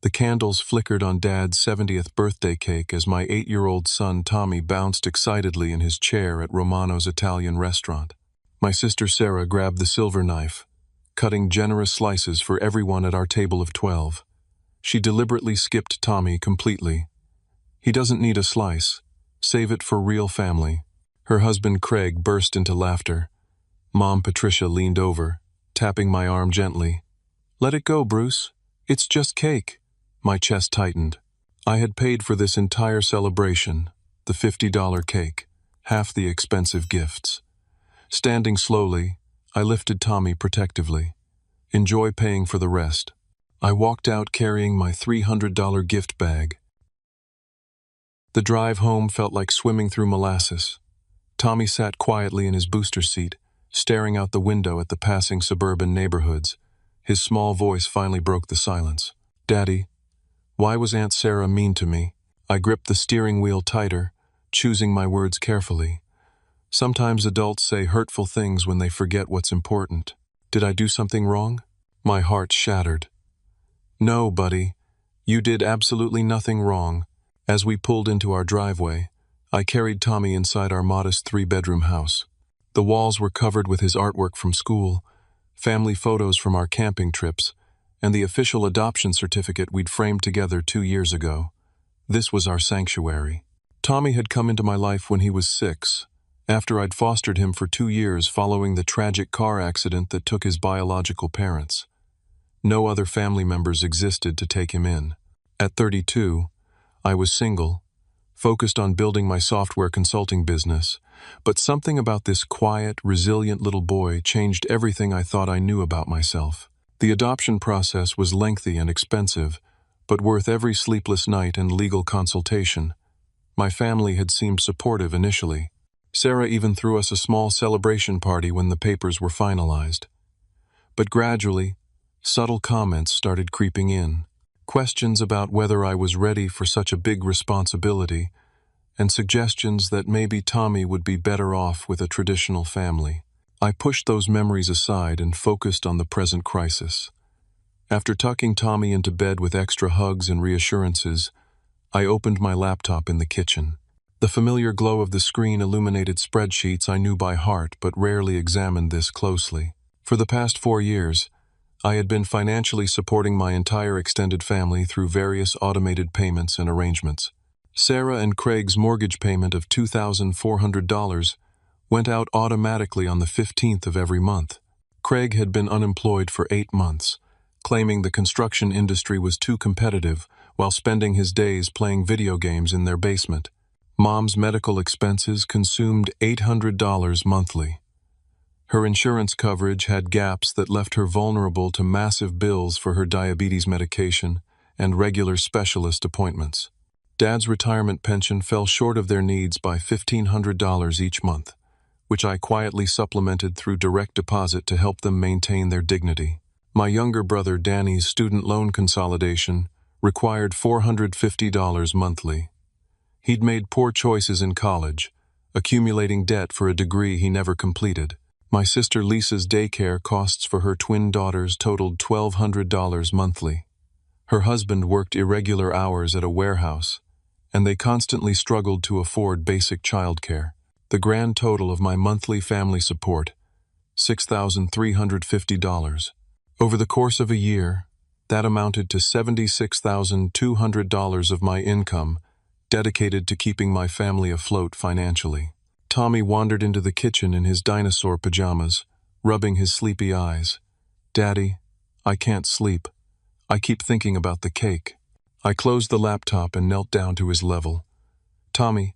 The candles flickered on Dad's 70th birthday cake as my 8-year-old son Tommy bounced excitedly in his chair at Romano's Italian restaurant. My sister Sarah grabbed the silver knife, cutting generous slices for everyone at our table of 12. She deliberately skipped Tommy completely. "He doesn't need a slice. Save it for real family." Her husband Craig burst into laughter. Mom Patricia leaned over, tapping my arm gently. "Let it go, Bruce. It's just cake." My chest tightened. I had paid for this entire celebration, the $50 cake, half the expensive gifts. Standing slowly, I lifted Tommy protectively. "Enjoy paying for the rest." I walked out carrying my $300 gift bag. The drive home felt like swimming through molasses. Tommy sat quietly in his booster seat, staring out the window at the passing suburban neighborhoods. His small voice finally broke the silence. "Daddy, why was Aunt Sarah mean to me?" I gripped the steering wheel tighter, choosing my words carefully. Sometimes adults say hurtful things when they forget what's important. Did I do something wrong? My heart shattered. "No, buddy. You did absolutely nothing wrong." As we pulled into our driveway, I carried Tommy inside our modest 3-bedroom house. The walls were covered with his artwork from school, family photos from our camping trips, and the official adoption certificate we'd framed together 2 years ago. This was our sanctuary. Tommy had come into my life when he was 6, after I'd fostered him for 2 years following the tragic car accident that took his biological parents. No other family members existed to take him in. At 32, I was single, focused on building my software consulting business, but something about this quiet, resilient little boy changed everything I thought I knew about myself. The adoption process was lengthy and expensive, but worth every sleepless night and legal consultation. My family had seemed supportive initially. Sarah even threw us a small celebration party when the papers were finalized. But gradually, subtle comments started creeping in. Questions about whether I was ready for such a big responsibility, and suggestions that maybe Tommy would be better off with a traditional family. I pushed those memories aside and focused on the present crisis. After tucking Tommy into bed with extra hugs and reassurances, I opened my laptop in the kitchen. The familiar glow of the screen illuminated spreadsheets I knew by heart but rarely examined this closely. For the past 4 years, I had been financially supporting my entire extended family through various automated payments and arrangements. Sarah and Craig's mortgage payment of $2,400 went out automatically on the 15th of every month. Craig had been unemployed for 8 months, claiming the construction industry was too competitive while spending his days playing video games in their basement. Mom's medical expenses consumed $800 monthly. Her insurance coverage had gaps that left her vulnerable to massive bills for her diabetes medication and regular specialist appointments. Dad's retirement pension fell short of their needs by $1,500 each month, which I quietly supplemented through direct deposit to help them maintain their dignity. My younger brother Danny's student loan consolidation required $450 monthly. He'd made poor choices in college, accumulating debt for a degree he never completed. My sister Lisa's daycare costs for her twin daughters totaled $1,200 monthly. Her husband worked irregular hours at a warehouse, and they constantly struggled to afford basic childcare. The grand total of my monthly family support, $6,350. Over the course of a year, that amounted to $76,200 of my income dedicated to keeping my family afloat financially. Tommy wandered into the kitchen in his dinosaur pajamas, rubbing his sleepy eyes. "Daddy, I can't sleep. I keep thinking about the cake." I closed the laptop and knelt down to his level. "Tommy,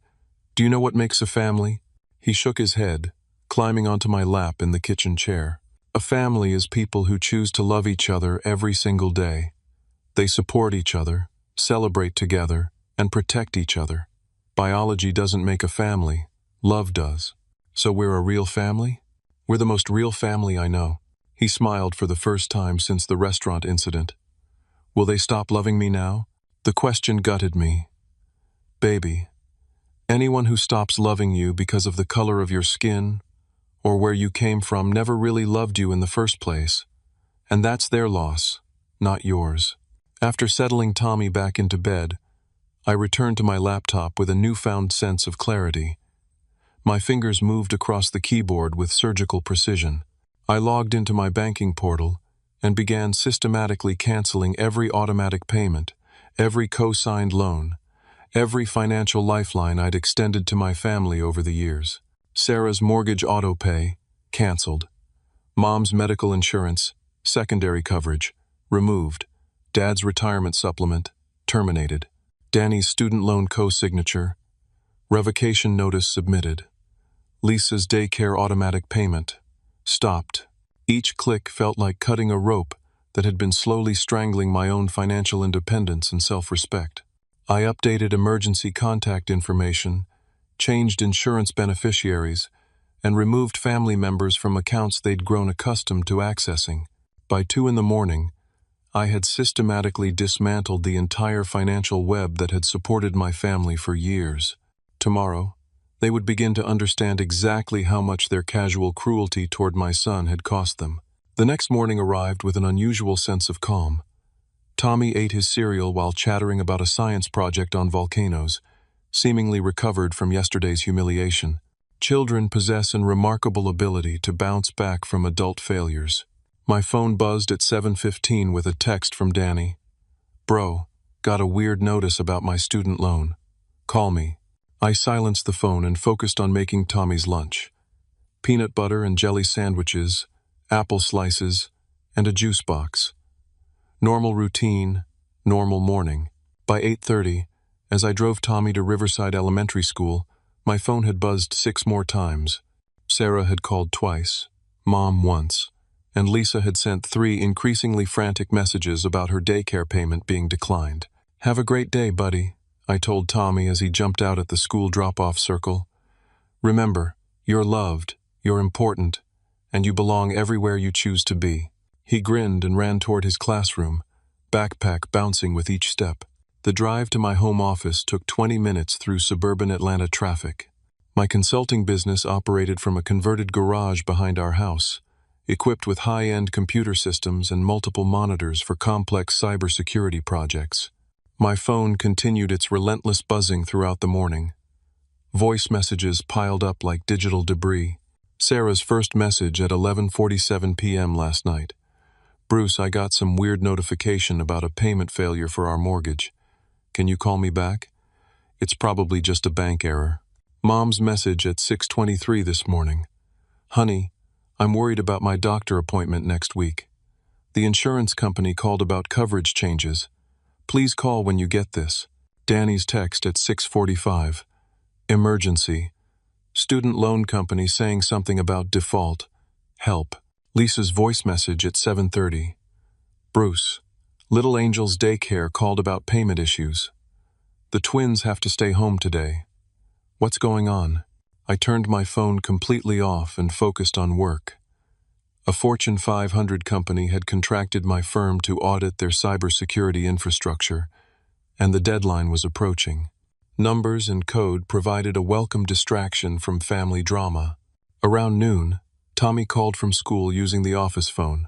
do you know what makes a family?" He shook his head, climbing onto my lap in the kitchen chair. "A family is people who choose to love each other every single day. They support each other, celebrate together, and protect each other. Biology doesn't make a family. Love does. So we're a real family? We're the most real family I know." He smiled for the first time since the restaurant incident. "Will they stop loving me now?" The question gutted me. "Baby, anyone who stops loving you because of the color of your skin or where you came from never really loved you in the first place. And that's their loss, not yours." After settling Tommy back into bed, I returned to my laptop with a newfound sense of clarity. My fingers moved across the keyboard with surgical precision. I logged into my banking portal and began systematically canceling every automatic payment, every co-signed loan, every financial lifeline I'd extended to my family over the years. Sarah's mortgage auto-pay, canceled. Mom's medical insurance, secondary coverage, removed. Dad's retirement supplement, terminated. Danny's student loan co-signature, revocation notice submitted. Lisa's daycare automatic payment, stopped. Each click felt like cutting a rope that had been slowly strangling my own financial independence and self-respect. I updated emergency contact information, changed insurance beneficiaries, and removed family members from accounts they'd grown accustomed to accessing. By 2 a.m, I had systematically dismantled the entire financial web that had supported my family for years. Tomorrow, they would begin to understand exactly how much their casual cruelty toward my son had cost them. The next morning arrived with an unusual sense of calm. Tommy ate his cereal while chattering about a science project on volcanoes, seemingly recovered from yesterday's humiliation. Children possess an remarkable ability to bounce back from adult failures. My phone buzzed at 7:15 with a text from Danny. "Bro, got a weird notice about my student loan. Call me." I silenced the phone and focused on making Tommy's lunch. Peanut butter and jelly sandwiches, apple slices, and a juice box. Normal routine, normal morning. By 8:30, as I drove Tommy to Riverside Elementary School, my phone had buzzed 6 more times. Sarah had called twice, Mom once, and Lisa had sent 3 increasingly frantic messages about her daycare payment being declined. "Have a great day, buddy," I told Tommy as he jumped out at the school drop-off circle. "Remember, you're loved, you're important, and you belong everywhere you choose to be." He grinned and ran toward his classroom, backpack bouncing with each step. The drive to my home office took 20 minutes through suburban Atlanta traffic. My consulting business operated from a converted garage behind our house, equipped with high-end computer systems and multiple monitors for complex cybersecurity projects. My phone continued its relentless buzzing throughout the morning. Voice messages piled up like digital debris. Sarah's first message at 11:47 p.m. last night. "Bruce, I got some weird notification about a payment failure for our mortgage. Can you call me back? It's probably just a bank error." Mom's message at 6:23 this morning. "Honey, I'm worried about my doctor appointment next week. The insurance company called about coverage changes. Please call when you get this." Danny's text at 6:45. "Emergency. Student loan company saying something about default. Help." Lisa's voice message at 7:30. "Bruce, Little Angel's daycare called about payment issues. The twins have to stay home today. What's going on?" I turned my phone completely off and focused on work. A Fortune 500 company had contracted my firm to audit their cybersecurity infrastructure, and the deadline was approaching. Numbers and code provided a welcome distraction from family drama. Around noon, Tommy called from school using the office phone.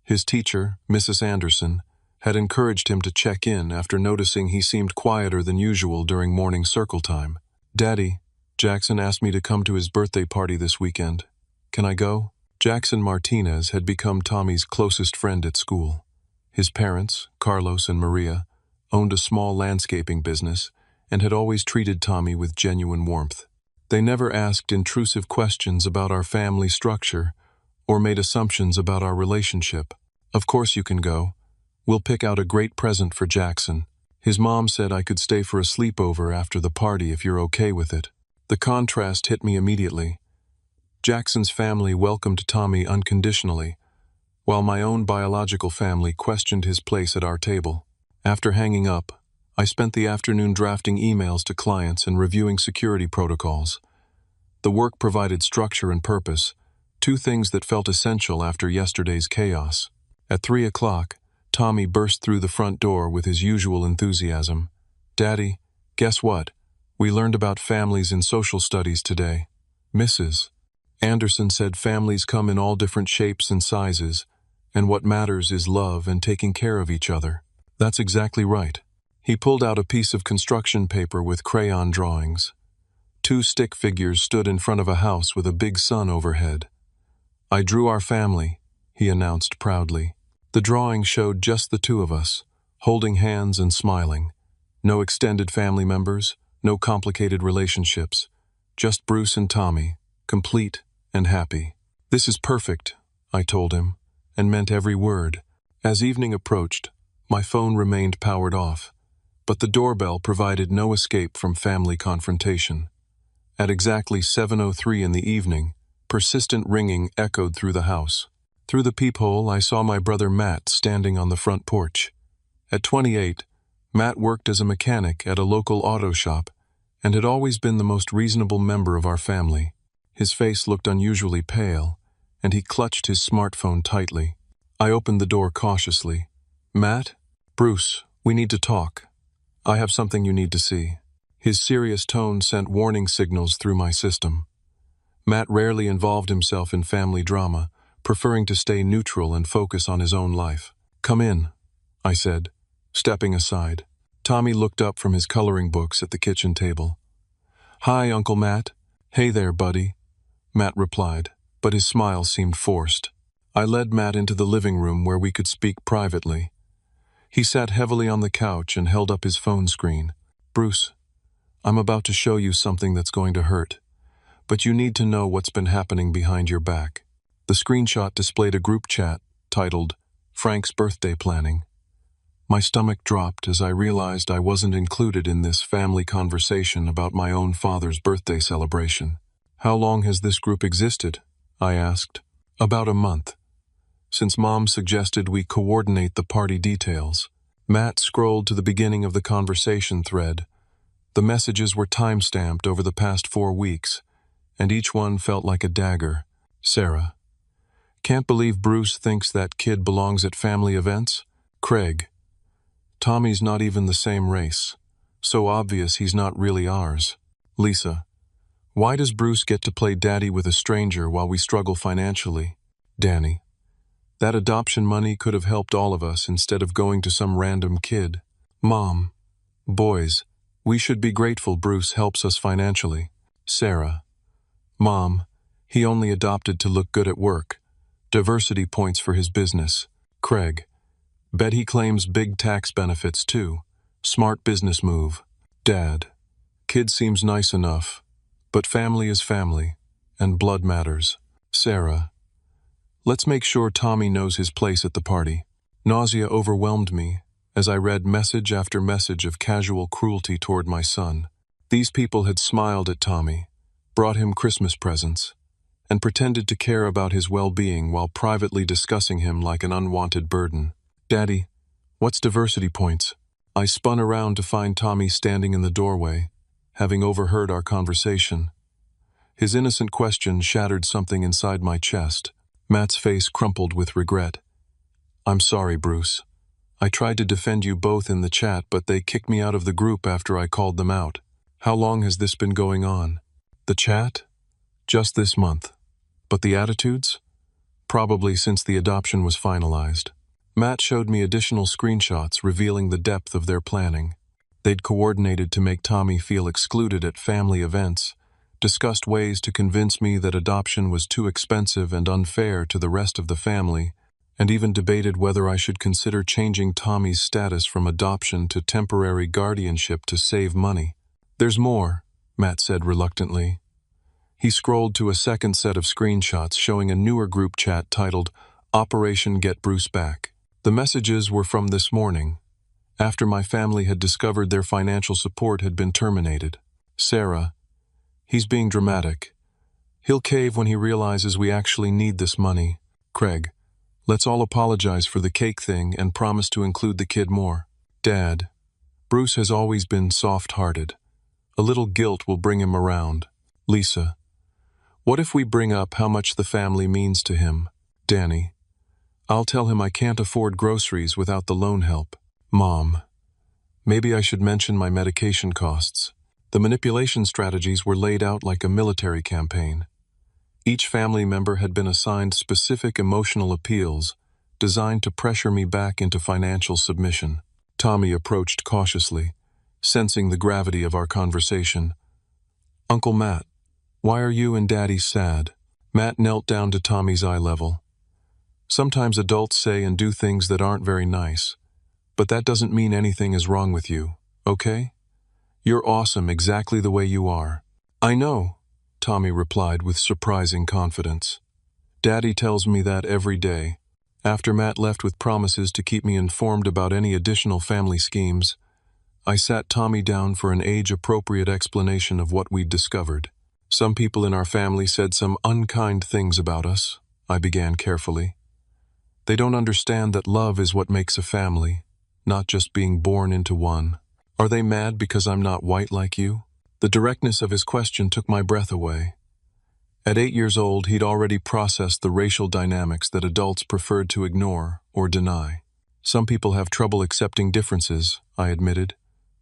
His teacher, Mrs. Anderson, had encouraged him to check in after noticing he seemed quieter than usual during morning circle time. "Daddy, Jackson asked me to come to his birthday party this weekend. Can I go?" Jackson Martinez had become Tommy's closest friend at school. His parents, Carlos and Maria, owned a small landscaping business and had always treated Tommy with genuine warmth. They never asked intrusive questions about our family structure or made assumptions about our relationship. "Of course you can go. We'll pick out a great present for Jackson. His mom said I could stay for a sleepover after the party if you're okay with it." The contrast hit me immediately. Jackson's family welcomed Tommy unconditionally, while my own biological family questioned his place at our table. After hanging up, I spent the afternoon drafting emails to clients and reviewing security protocols. The work provided structure and purpose, 2 things that felt essential after yesterday's chaos. At 3 o'clock, Tommy burst through the front door with his usual enthusiasm. "Daddy, guess what? We learned about families in social studies today. Mrs. Anderson said families come in all different shapes and sizes, and what matters is love and taking care of each other." That's exactly right. He pulled out a piece of construction paper with crayon drawings. Two stick figures stood in front of a house with a big sun overhead. I drew our family, he announced proudly. The drawing showed just the two of us, holding hands and smiling. No extended family members, no complicated relationships. Just Bruce and Tommy, complete and happy. This is perfect, I told him, and meant every word. As evening approached, my phone remained powered off, but the doorbell provided no escape from family confrontation. At exactly 7:03 in the evening, persistent ringing echoed through the house. Through the peephole, I saw my brother Matt standing on the front porch. At 28, Matt worked as a mechanic at a local auto shop and had always been the most reasonable member of our family. His face looked unusually pale, and he clutched his smartphone tightly. I opened the door cautiously. Matt? Bruce, we need to talk. I have something you need to see. His serious tone sent warning signals through my system. Matt rarely involved himself in family drama, preferring to stay neutral and focus on his own life. Come in, I said, stepping aside. Tommy looked up from his coloring books at the kitchen table. Hi, Uncle Matt. Hey there, buddy, Matt replied, but his smile seemed forced. I led Matt into the living room where we could speak privately. He sat heavily on the couch and held up his phone screen. Bruce, I'm about to show you something that's going to hurt, but you need to know what's been happening behind your back. The screenshot displayed a group chat titled, Frank's Birthday Planning. My stomach dropped as I realized I wasn't included in this family conversation about my own father's birthday celebration. How long has this group existed? I asked. About a month, since Mom suggested we coordinate the party details. Matt scrolled to the beginning of the conversation thread. The messages were time-stamped over the past 4 weeks, and each one felt like a dagger. Sarah. Can't believe Bruce thinks that kid belongs at family events? Craig. Tommy's not even the same race. So obvious he's not really ours. Lisa. Why does Bruce get to play daddy with a stranger while we struggle financially? Danny. That adoption money could have helped all of us instead of going to some random kid. Mom. Boys, we should be grateful Bruce helps us financially. Sarah. Mom, he only adopted to look good at work. Diversity points for his business. Craig. Bet he claims big tax benefits too. Smart business move. Dad. Kid seems nice enough, but family is family, and blood matters. Sarah. Let's make sure Tommy knows his place at the party. Nausea overwhelmed me as I read message after message of casual cruelty toward my son. These people had smiled at Tommy, brought him Christmas presents, and pretended to care about his well-being while privately discussing him like an unwanted burden. Daddy, what's diversity points? I spun around to find Tommy standing in the doorway, having overheard our conversation. His innocent question shattered something inside my chest. Matt's face crumpled with regret. I'm sorry, Bruce. I tried to defend you both in the chat, but they kicked me out of the group after I called them out. How long has this been going on? The chat? Just this month. But the attitudes? Probably since the adoption was finalized. Matt showed me additional screenshots revealing the depth of their planning. They'd coordinated to make Tommy feel excluded at family events, discussed ways to convince me that adoption was too expensive and unfair to the rest of the family, and even debated whether I should consider changing Tommy's status from adoption to temporary guardianship to save money. There's more, Matt said reluctantly. He scrolled to a second set of screenshots showing a newer group chat titled Operation Get Bruce Back. The messages were from this morning, after my family had discovered their financial support had been terminated. Sarah. He's being dramatic. He'll cave when he realizes we actually need this money. Craig. Let's all apologize for the cake thing and promise to include the kid more. Dad. Bruce has always been soft-hearted. A little guilt will bring him around. Lisa. What if we bring up how much the family means to him? Danny. I'll tell him I can't afford groceries without the loan help. Mom. Maybe I should mention my medication costs. The manipulation strategies were laid out like a military campaign. Each family member had been assigned specific emotional appeals designed to pressure me back into financial submission. Tommy approached cautiously, sensing the gravity of our conversation. "Uncle Matt, why are you and Daddy sad?" Matt knelt down to Tommy's eye level. "Sometimes adults say and do things that aren't very nice, but that doesn't mean anything is wrong with you, okay? You're awesome exactly the way you are." "I know," Tommy replied with surprising confidence. "Daddy tells me that every day." After Matt left with promises to keep me informed about any additional family schemes, I sat Tommy down for an age-appropriate explanation of what we'd discovered. "Some people in our family said some unkind things about us," I began carefully. "They don't understand that love is what makes a family, not just being born into one. Are they mad because I'm not white like you?" The directness of his question took my breath away. At 8 years old, he'd already processed the racial dynamics that adults preferred to ignore or deny. "Some people have trouble accepting differences," I admitted,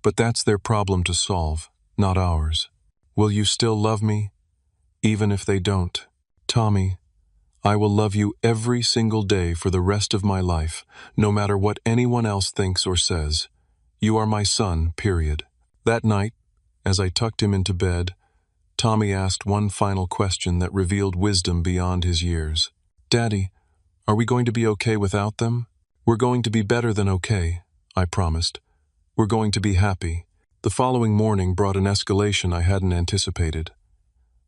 "but that's their problem to solve, not ours. Will you still love me, even if they don't?" "Tommy, I will love you every single day for the rest of my life, no matter what anyone else thinks or says. You are my son, period." That night, as I tucked him into bed, Tommy asked one final question that revealed wisdom beyond his years. "Daddy, are we going to be okay without them?" "We're going to be better than okay," I promised. "We're going to be happy." The following morning brought an escalation I hadn't anticipated.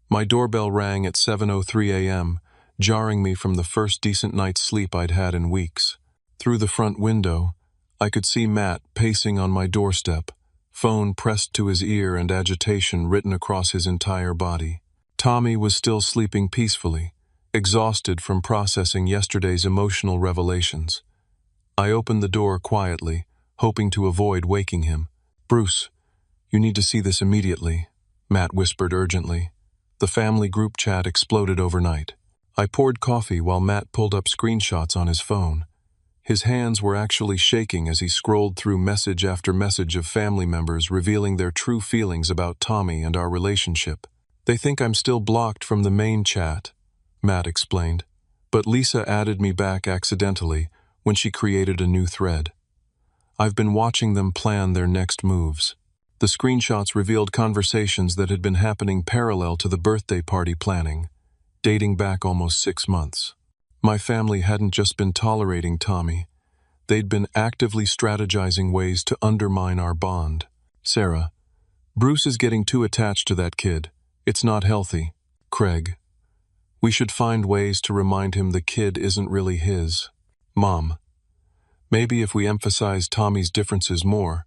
My doorbell rang at 7:03 a.m., jarring me from the first decent night's sleep I'd had in weeks. Through the front window, I could see Matt pacing on my doorstep, phone pressed to his ear and agitation written across his entire body. Tommy was still sleeping peacefully, exhausted from processing yesterday's emotional revelations. I opened the door quietly, hoping to avoid waking him. "Bruce, you need to see this immediately," Matt whispered urgently. The family group chat exploded overnight. I poured coffee while Matt pulled up screenshots on his phone. His hands were actually shaking as he scrolled through message after message of family members revealing their true feelings about Tommy and our relationship. "They think I'm still blocked from the main chat," Matt explained, "but Lisa added me back accidentally when she created a new thread. I've been watching them plan their next moves." The screenshots revealed conversations that had been happening parallel to the birthday party planning, dating back almost 6 months. My family hadn't just been tolerating Tommy. They'd been actively strategizing ways to undermine our bond. "Sarah, Bruce is getting too attached to that kid. It's not healthy. Craig, we should find ways to remind him the kid isn't really his. Mom, maybe if we emphasize Tommy's differences more,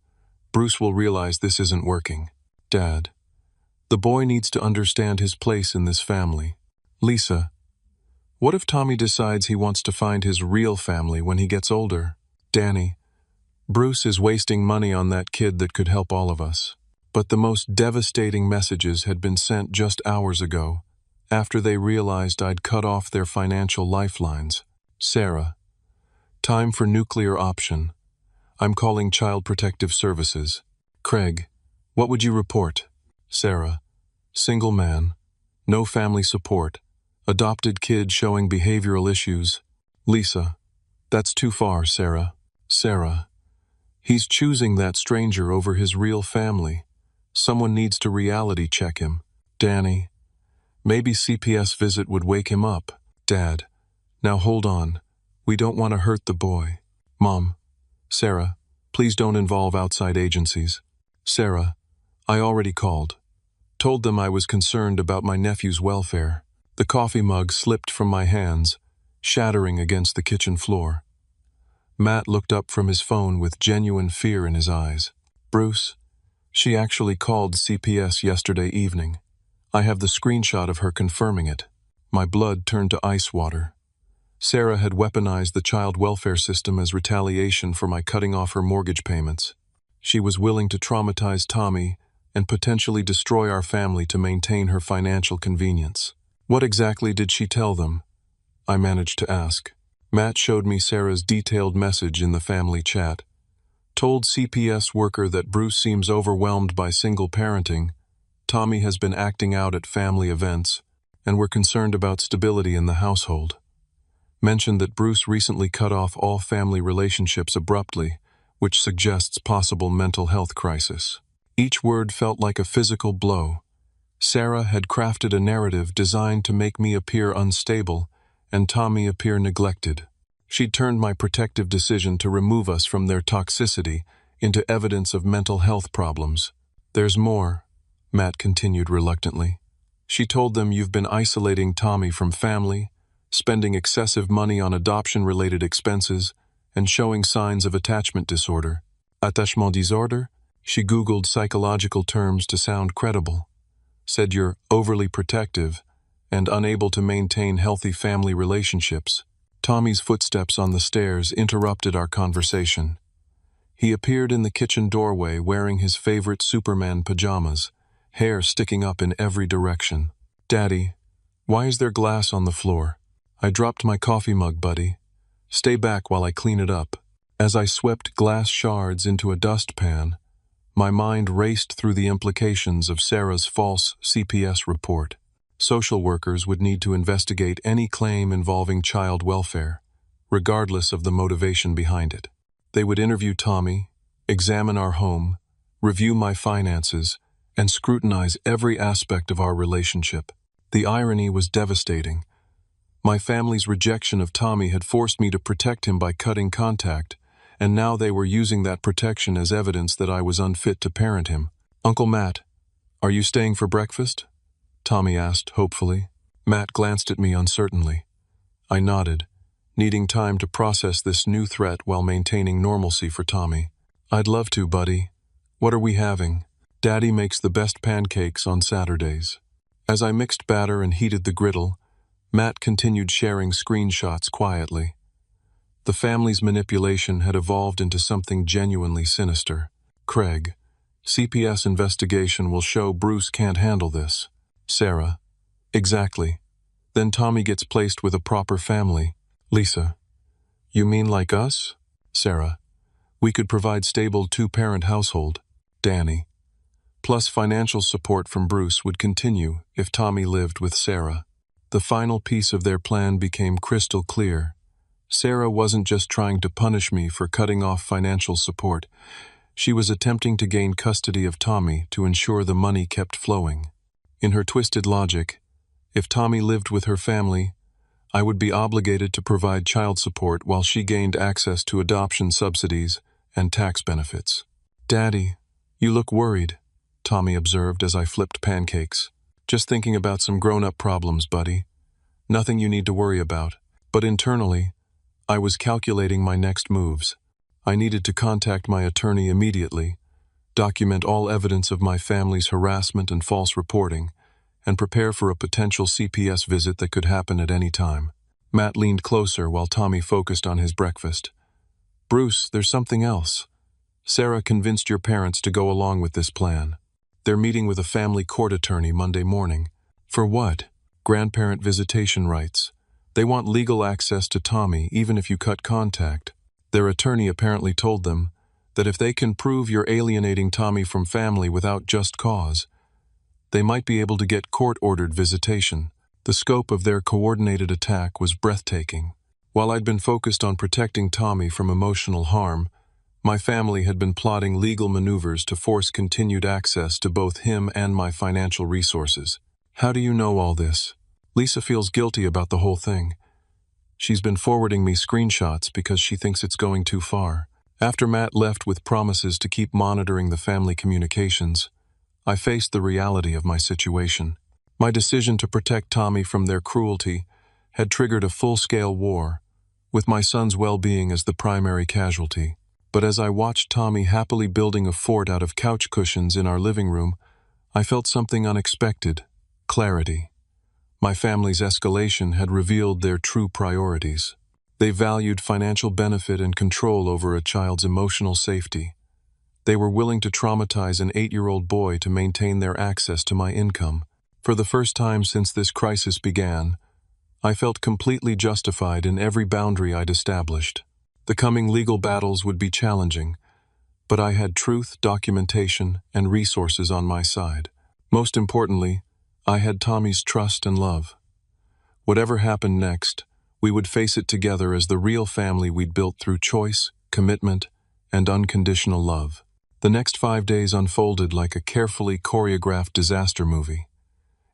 Bruce will realize this isn't working. Dad, the boy needs to understand his place in this family. Lisa, what if Tommy decides he wants to find his real family when he gets older? Danny, Bruce is wasting money on that kid that could help all of us." But the most devastating messages had been sent just hours ago, after they realized I'd cut off their financial lifelines. "Sarah, time for nuclear option. I'm calling Child Protective Services." "Craig, what would you report?" "Sarah, single man, no family support, adopted kid showing behavioral issues." "Lisa, that's too far, Sarah." "Sarah, he's choosing that stranger over his real family. Someone needs to reality check him." "Danny, maybe CPS visit would wake him up." "Dad, now hold on. We don't want to hurt the boy." "Mom, Sarah, please don't involve outside agencies." "Sarah, I already called. Told them I was concerned about my nephew's welfare." The coffee mug slipped from my hands, shattering against the kitchen floor. Matt looked up from his phone with genuine fear in his eyes. "Bruce, she actually called CPS yesterday evening. I have the screenshot of her confirming it." My blood turned to ice water. Sarah had weaponized the child welfare system as retaliation for my cutting off her mortgage payments. She was willing to traumatize Tommy and potentially destroy our family to maintain her financial convenience. "What exactly did she tell them?" I managed to ask. Matt showed me Sarah's detailed message in the family chat. "Told CPS worker that Bruce seems overwhelmed by single parenting. Tommy has been acting out at family events, and we're concerned about stability in the household. Mentioned that Bruce recently cut off all family relationships abruptly, which suggests possible mental health crisis. Each word felt like a physical blow. Sarah had crafted a narrative designed to make me appear unstable and Tommy appear neglected. She'd turned my protective decision to remove us from their toxicity into evidence of mental health problems. "There's more," Matt continued reluctantly. "She told them you've been isolating Tommy from family, spending excessive money on adoption-related expenses, and showing signs of attachment disorder." Attachement disorder? She Googled psychological terms to sound credible. Said you're overly protective and unable to maintain healthy family relationships. Tommy's footsteps on the stairs interrupted our conversation. He appeared in the kitchen doorway wearing his favorite Superman pajamas, hair sticking up in every direction. "Daddy, why is there glass on the floor?" "I dropped my coffee mug, buddy. Stay back while I clean it up." As I swept glass shards into a dustpan, my mind raced through the implications of Sarah's false CPS report. Social workers would need to investigate any claim involving child welfare, regardless of the motivation behind it. They would interview Tommy, examine our home, review my finances, and scrutinize every aspect of our relationship. The irony was devastating. My family's rejection of Tommy had forced me to protect him by cutting contact, and now they were using that protection as evidence that I was unfit to parent him. "Uncle Matt, are you staying for breakfast?" Tommy asked hopefully. Matt glanced at me uncertainly. I nodded, needing time to process this new threat while maintaining normalcy for Tommy. "I'd love to, buddy. What are we having?" "Daddy makes the best pancakes on Saturdays." As I mixed batter and heated the griddle, Matt continued sharing screenshots quietly. The family's manipulation had evolved into something genuinely sinister. "Craig, CPS investigation will show Bruce can't handle this." "Sarah, exactly. Then Tommy gets placed with a proper family." "Lisa, you mean like us?" "Sarah, we could provide stable two-parent household." "Danny, plus financial support from Bruce would continue if Tommy lived with Sarah." The final piece of their plan became crystal clear. Sarah wasn't just trying to punish me for cutting off financial support. She was attempting to gain custody of Tommy to ensure the money kept flowing. In her twisted logic, if Tommy lived with her family, I would be obligated to provide child support while she gained access to adoption subsidies and tax benefits. "Daddy, you look worried," Tommy observed as I flipped pancakes. "Just thinking about some grown-up problems, buddy. Nothing you need to worry about." But internally, I was calculating my next moves. I needed to contact my attorney immediately, document all evidence of my family's harassment and false reporting, and prepare for a potential CPS visit that could happen at any time. Matt leaned closer while Tommy focused on his breakfast. "Bruce, there's something else. Sarah convinced your parents to go along with this plan. They're meeting with a family court attorney Monday morning." "For what?" "Grandparent visitation rights. They want legal access to Tommy even if you cut contact. Their attorney apparently told them that if they can prove you're alienating Tommy from family without just cause, they might be able to get court-ordered visitation." The scope of their coordinated attack was breathtaking. While I'd been focused on protecting Tommy from emotional harm, my family had been plotting legal maneuvers to force continued access to both him and my financial resources. "How do you know all this?" "Lisa feels guilty about the whole thing. She's been forwarding me screenshots because she thinks it's going too far." After Matt left with promises to keep monitoring the family communications, I faced the reality of my situation. My decision to protect Tommy from their cruelty had triggered a full-scale war, with my son's well-being as the primary casualty. But as I watched Tommy happily building a fort out of couch cushions in our living room, I felt something unexpected: clarity. My family's escalation had revealed their true priorities. They valued financial benefit and control over a child's emotional safety. They were willing to traumatize an 8-year-old boy to maintain their access to my income. For the first time since this crisis began, I felt completely justified in every boundary I'd established. The coming legal battles would be challenging, but I had truth, documentation, and resources on my side. Most importantly, I had Tommy's trust and love. Whatever happened next, we would face it together as the real family we'd built through choice, commitment, and unconditional love. The next 5 days unfolded like a carefully choreographed disaster movie.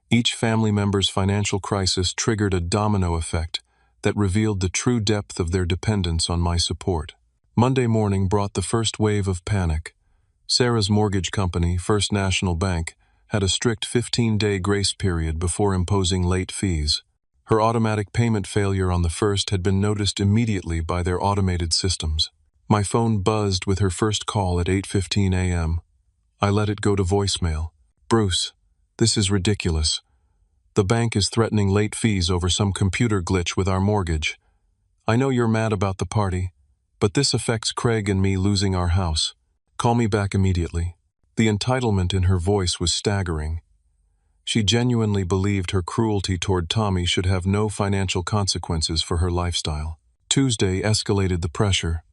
Each family member's financial crisis triggered a domino effect that revealed the true depth of their dependence on my support. Monday morning brought the first wave of panic. Sarah's mortgage company, First National Bank, had a strict 15-day grace period before imposing late fees. Her automatic payment failure on the first had been noticed immediately by their automated systems. My phone buzzed with her first call at 8:15 a.m. I let it go to voicemail. "Bruce, this is ridiculous. The bank is threatening late fees over some computer glitch with our mortgage. I know you're mad about the party, but this affects Craig and me losing our house. Call me back immediately." The entitlement in her voice was staggering. She genuinely believed her cruelty toward Tommy should have no financial consequences for her lifestyle. Tuesday escalated the pressure.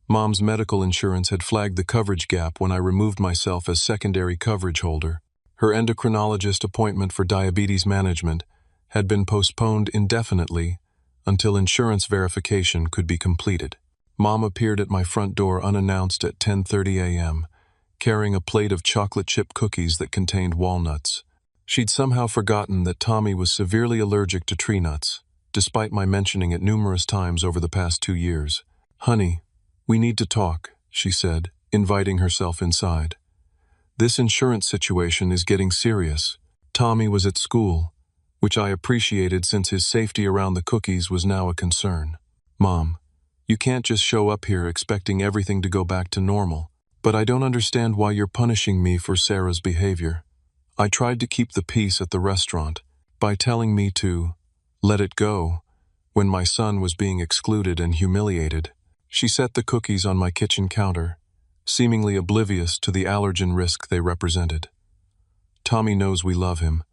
Mom's medical insurance had flagged the coverage gap when I removed myself as secondary coverage holder. Her endocrinologist appointment for diabetes management had been postponed indefinitely until insurance verification could be completed. Mom appeared at my front door unannounced at 10:30 a.m., carrying a plate of chocolate chip cookies that contained walnuts. She'd somehow forgotten that Tommy was severely allergic to tree nuts, despite my mentioning it numerous times over the past 2 years. "Honey, we need to talk," she said, inviting herself inside. "This insurance situation is getting serious." Tommy was at school, which I appreciated since his safety around the cookies was now a concern. "Mom, you can't just show up here expecting everything to go back to normal. But I don't understand why you're punishing me for Sarah's behavior. I tried to keep the peace at the restaurant by telling me to let it go when my son was being excluded and humiliated." She set the cookies on my kitchen counter, seemingly oblivious to the allergen risk they represented. "Tommy knows we love him.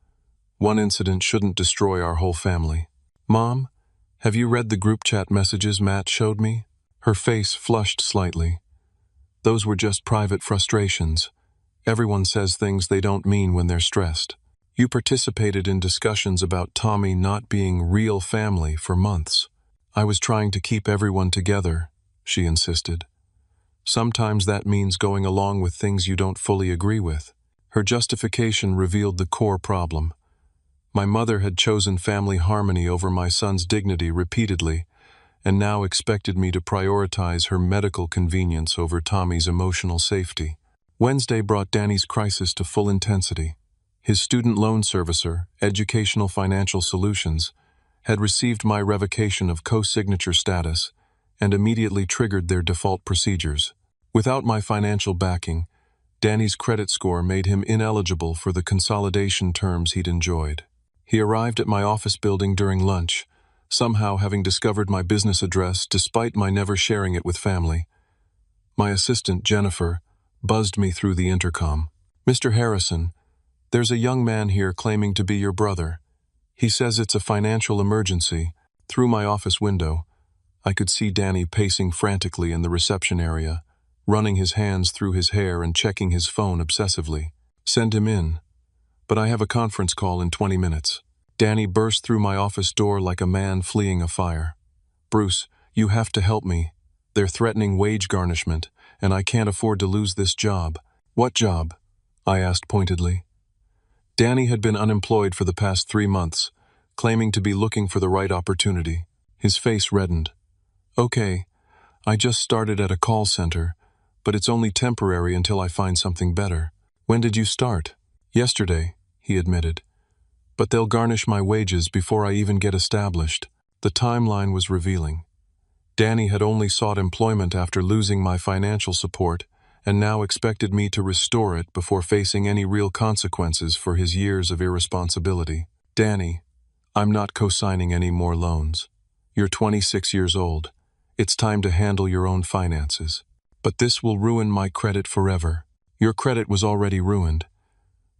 One incident shouldn't destroy our whole family." "Mom, have you read the group chat messages Matt showed me?" Her face flushed slightly. "Those were just private frustrations. Everyone says things they don't mean when they're stressed. You participated in discussions about Tommy not being real family for months." "I was trying to keep everyone together," she insisted. "Sometimes that means going along with things you don't fully agree with." Her justification revealed the core problem. My mother had chosen family harmony over my son's dignity repeatedly, and now expected me to prioritize her medical convenience over Tommy's emotional safety. Wednesday brought Danny's crisis to full intensity. His student loan servicer, Educational Financial Solutions, had received my revocation of co-signature status and immediately triggered their default procedures. Without my financial backing, Danny's credit score made him ineligible for the consolidation terms he'd enjoyed. He arrived at my office building during lunch, somehow having discovered my business address despite my never sharing it with family. My assistant, Jennifer, buzzed me through the intercom. "Mr. Harrison, there's a young man here claiming to be your brother. He says it's a financial emergency." Through my office window, I could see Danny pacing frantically in the reception area, running his hands through his hair and checking his phone obsessively. "Send him in, but I have a conference call in 20 minutes. Danny burst through my office door like a man fleeing a fire. "Bruce, you have to help me. They're threatening wage garnishment, and I can't afford to lose this job." "What job?" I asked pointedly. Danny had been unemployed for the past 3 months, claiming to be looking for the right opportunity. His face reddened. "Okay, I just started at a call center, but it's only temporary until I find something better." "When did you start?" "Yesterday," he admitted. "But they'll garnish my wages before I even get established." The timeline was revealing. Danny had only sought employment after losing my financial support, and now expected me to restore it before facing any real consequences for his years of irresponsibility. "Danny, I'm not co-signing any more loans. You're 26 years old. It's time to handle your own finances. But this will ruin my credit forever." "Your credit was already ruined.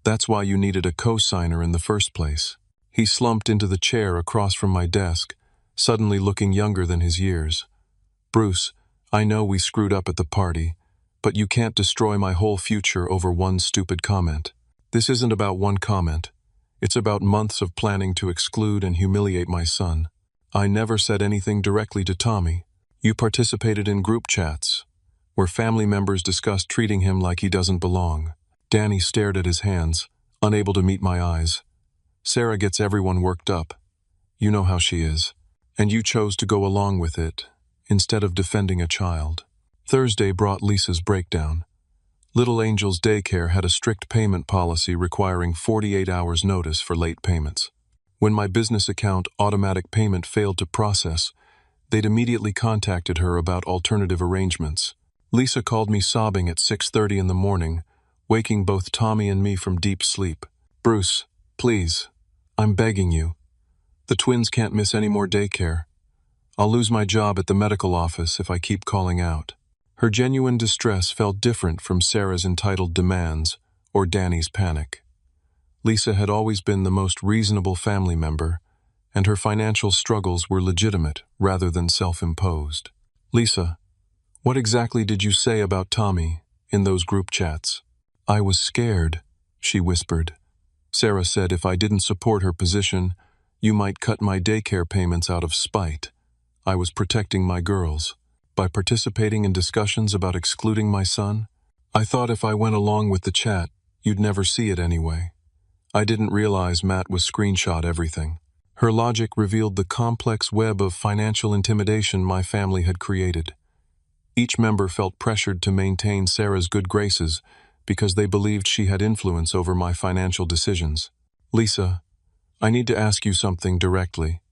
That's why you needed a co-signer in the first place." He slumped into the chair across from my desk, suddenly looking younger than his years. "Bruce, I know we screwed up at the party, but you can't destroy my whole future over one stupid comment." "This isn't about one comment. It's about months of planning to exclude and humiliate my son. I never said anything directly to Tommy. You participated in group chats. where family members discussed treating him like he doesn't belong. Danny stared at his hands, unable to meet my eyes. Sarah gets everyone worked up. You know how she is. And you chose to go along with it, instead of defending a child. Thursday brought Lisa's breakdown. Little Angel's daycare had a strict payment policy requiring 48 hours notice for late payments. When my business account automatic payment failed to process, they'd immediately contacted her about alternative arrangements. Lisa called me sobbing at 6:30 in the morning, waking both Tommy and me from deep sleep. "Bruce, please, I'm begging you. The twins can't miss any more daycare. I'll lose my job at the medical office if I keep calling out." Her genuine distress felt different from Sarah's entitled demands or Danny's panic. Lisa had always been the most reasonable family member, and her financial struggles were legitimate rather than self-imposed. "Lisa, what exactly did you say about Tommy in those group chats?" "I was scared," she whispered. "Sarah said if I didn't support her position, you might cut my daycare payments out of spite. I was protecting my girls. By participating in discussions about excluding my son, I thought if I went along with the chat, you'd never see it anyway. I didn't realize Matt was screenshot everything." Her logic revealed the complex web of financial intimidation my family had created. Each member felt pressured to maintain Sarah's good graces because they believed she had influence over my financial decisions. "Lisa, I need to ask you something directly.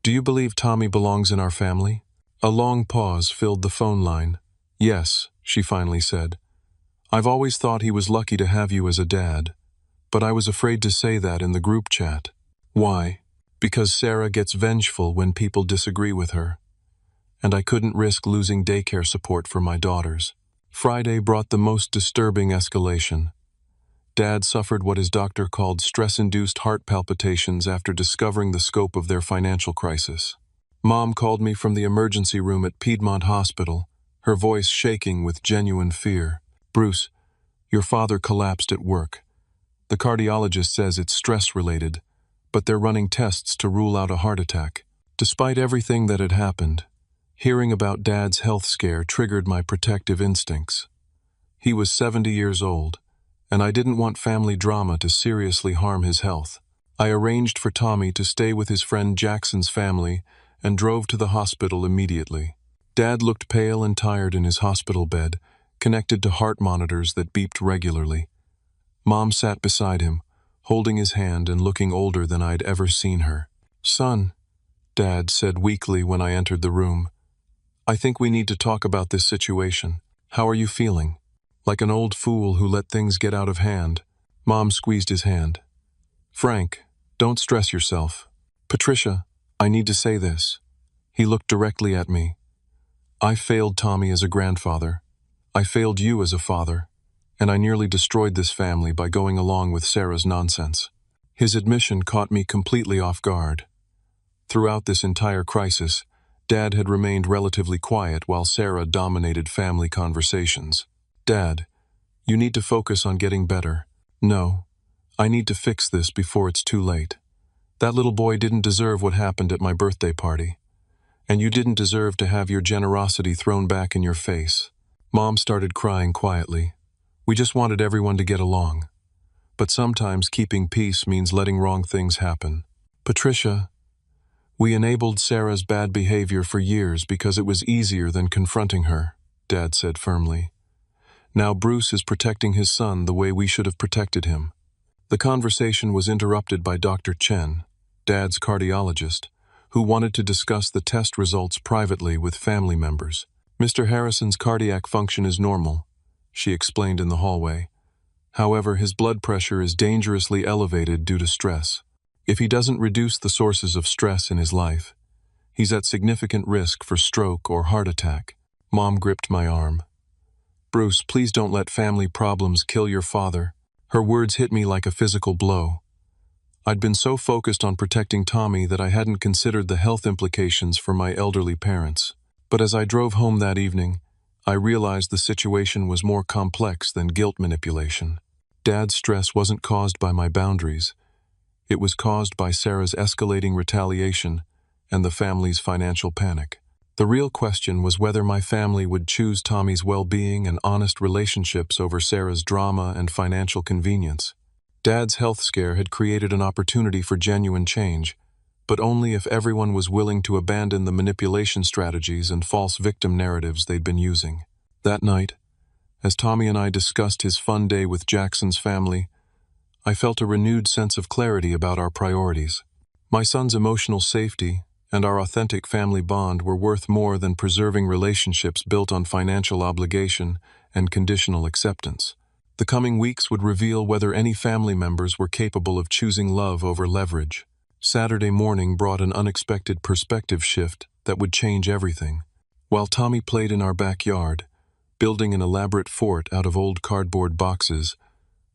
Do you believe Tommy belongs in our family?" A long pause filled the phone line. "Yes," she finally said. "I've always thought he was lucky to have you as a dad, but I was afraid to say that in the group chat." "Why?" "Because Sarah gets vengeful when people disagree with her, and I couldn't risk losing daycare support for my daughters." Friday brought the most disturbing escalation. Dad suffered what his doctor called stress-induced heart palpitations after discovering the scope of their financial crisis. Mom called me from the emergency room at Piedmont Hospital, her voice shaking with genuine fear. "Bruce, your father collapsed at work. The cardiologist says it's stress-related, but they're running tests to rule out a heart attack." Despite everything that had happened, hearing about Dad's health scare triggered my protective instincts. He was 70 years old, and I didn't want family drama to seriously harm his health. I arranged for Tommy to stay with his friend Jackson's family and drove to the hospital immediately. Dad looked pale and tired in his hospital bed, connected to heart monitors that beeped regularly. Mom sat beside him, holding his hand and looking older than I'd ever seen her. "Son," Dad said weakly when I entered the room, "I think we need to talk about this situation. How are you feeling?" "Like an old fool who let things get out of hand." Mom squeezed his hand. "Frank, don't stress yourself." "Patricia, I need to say this." He looked directly at me. "I failed Tommy as a grandfather. I failed you as a father, and I nearly destroyed this family by going along with Sarah's nonsense." His admission caught me completely off guard. Throughout this entire crisis, Dad had remained relatively quiet while Sarah dominated family conversations. "Dad, you need to focus on getting better." "No, I need to fix this before it's too late. That little boy didn't deserve what happened at my birthday party. And you didn't deserve to have your generosity thrown back in your face." Mom started crying quietly. "We just wanted everyone to get along. But sometimes keeping peace means letting wrong things happen." "Patricia, we enabled Sarah's bad behavior for years because it was easier than confronting her," Dad said firmly. "Now Bruce is protecting his son the way we should have protected him." The conversation was interrupted by Dr. Chen, Dad's cardiologist, who wanted to discuss the test results privately with family members. "Mr. Harrison's cardiac function is normal," she explained in the hallway. "However, his blood pressure is dangerously elevated due to stress. If he doesn't reduce the sources of stress in his life, he's at significant risk for stroke or heart attack." Mom gripped my arm. "Bruce, please don't let family problems kill your father." Her words hit me like a physical blow. I'd been so focused on protecting Tommy that I hadn't considered the health implications for my elderly parents. But as I drove home that evening, I realized the situation was more complex than guilt manipulation. Dad's stress wasn't caused by my boundaries. It was caused by Sarah's escalating retaliation and the family's financial panic. The real question was whether my family would choose Tommy's well-being and honest relationships over Sarah's drama and financial convenience. Dad's health scare had created an opportunity for genuine change, but only if everyone was willing to abandon the manipulation strategies and false victim narratives they'd been using. That night, as Tommy and I discussed his fun day with Jackson's family, I felt a renewed sense of clarity about our priorities. My son's emotional safety and our authentic family bond were worth more than preserving relationships built on financial obligation and conditional acceptance. The coming weeks would reveal whether any family members were capable of choosing love over leverage. Saturday morning brought an unexpected perspective shift that would change everything. While Tommy played in our backyard, building an elaborate fort out of old cardboard boxes,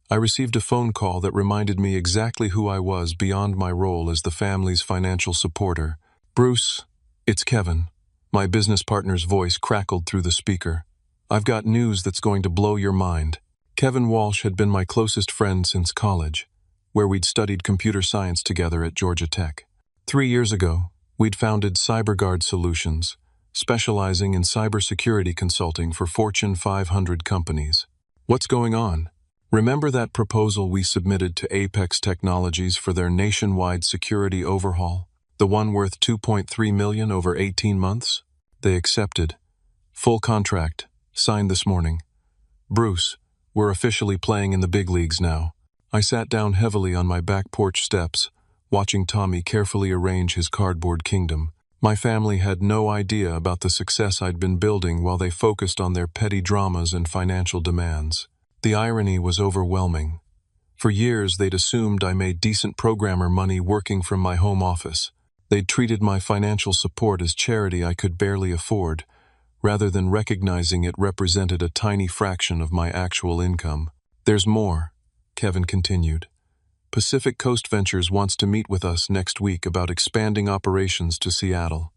I received a phone call that reminded me exactly who I was beyond my role as the family's financial supporter. "Bruce, it's Kevin." My business partner's voice crackled through the speaker. "I've got news that's going to blow your mind." Kevin Walsh had been my closest friend since college, where we'd studied computer science together at Georgia Tech. 3 years ago, we'd founded CyberGuard Solutions, specializing in cybersecurity consulting for Fortune 500 companies. "What's going on? Remember that proposal we submitted to Apex Technologies for their nationwide security overhaul? The one worth $2.3 million over 18 months? They accepted. Full contract, signed this morning. Bruce, we're officially playing in the big leagues now." I sat down heavily on my back porch steps, watching Tommy carefully arrange his cardboard kingdom. My family had no idea about the success I'd been building while they focused on their petty dramas and financial demands. The irony was overwhelming. For years, they'd assumed I made decent programmer money working from my home office. They'd treated my financial support as charity I could barely afford, rather than recognizing it represented a tiny fraction of my actual income. "There's more," Kevin continued. "Pacific Coast Ventures wants to meet with us next week about expanding operations to Seattle.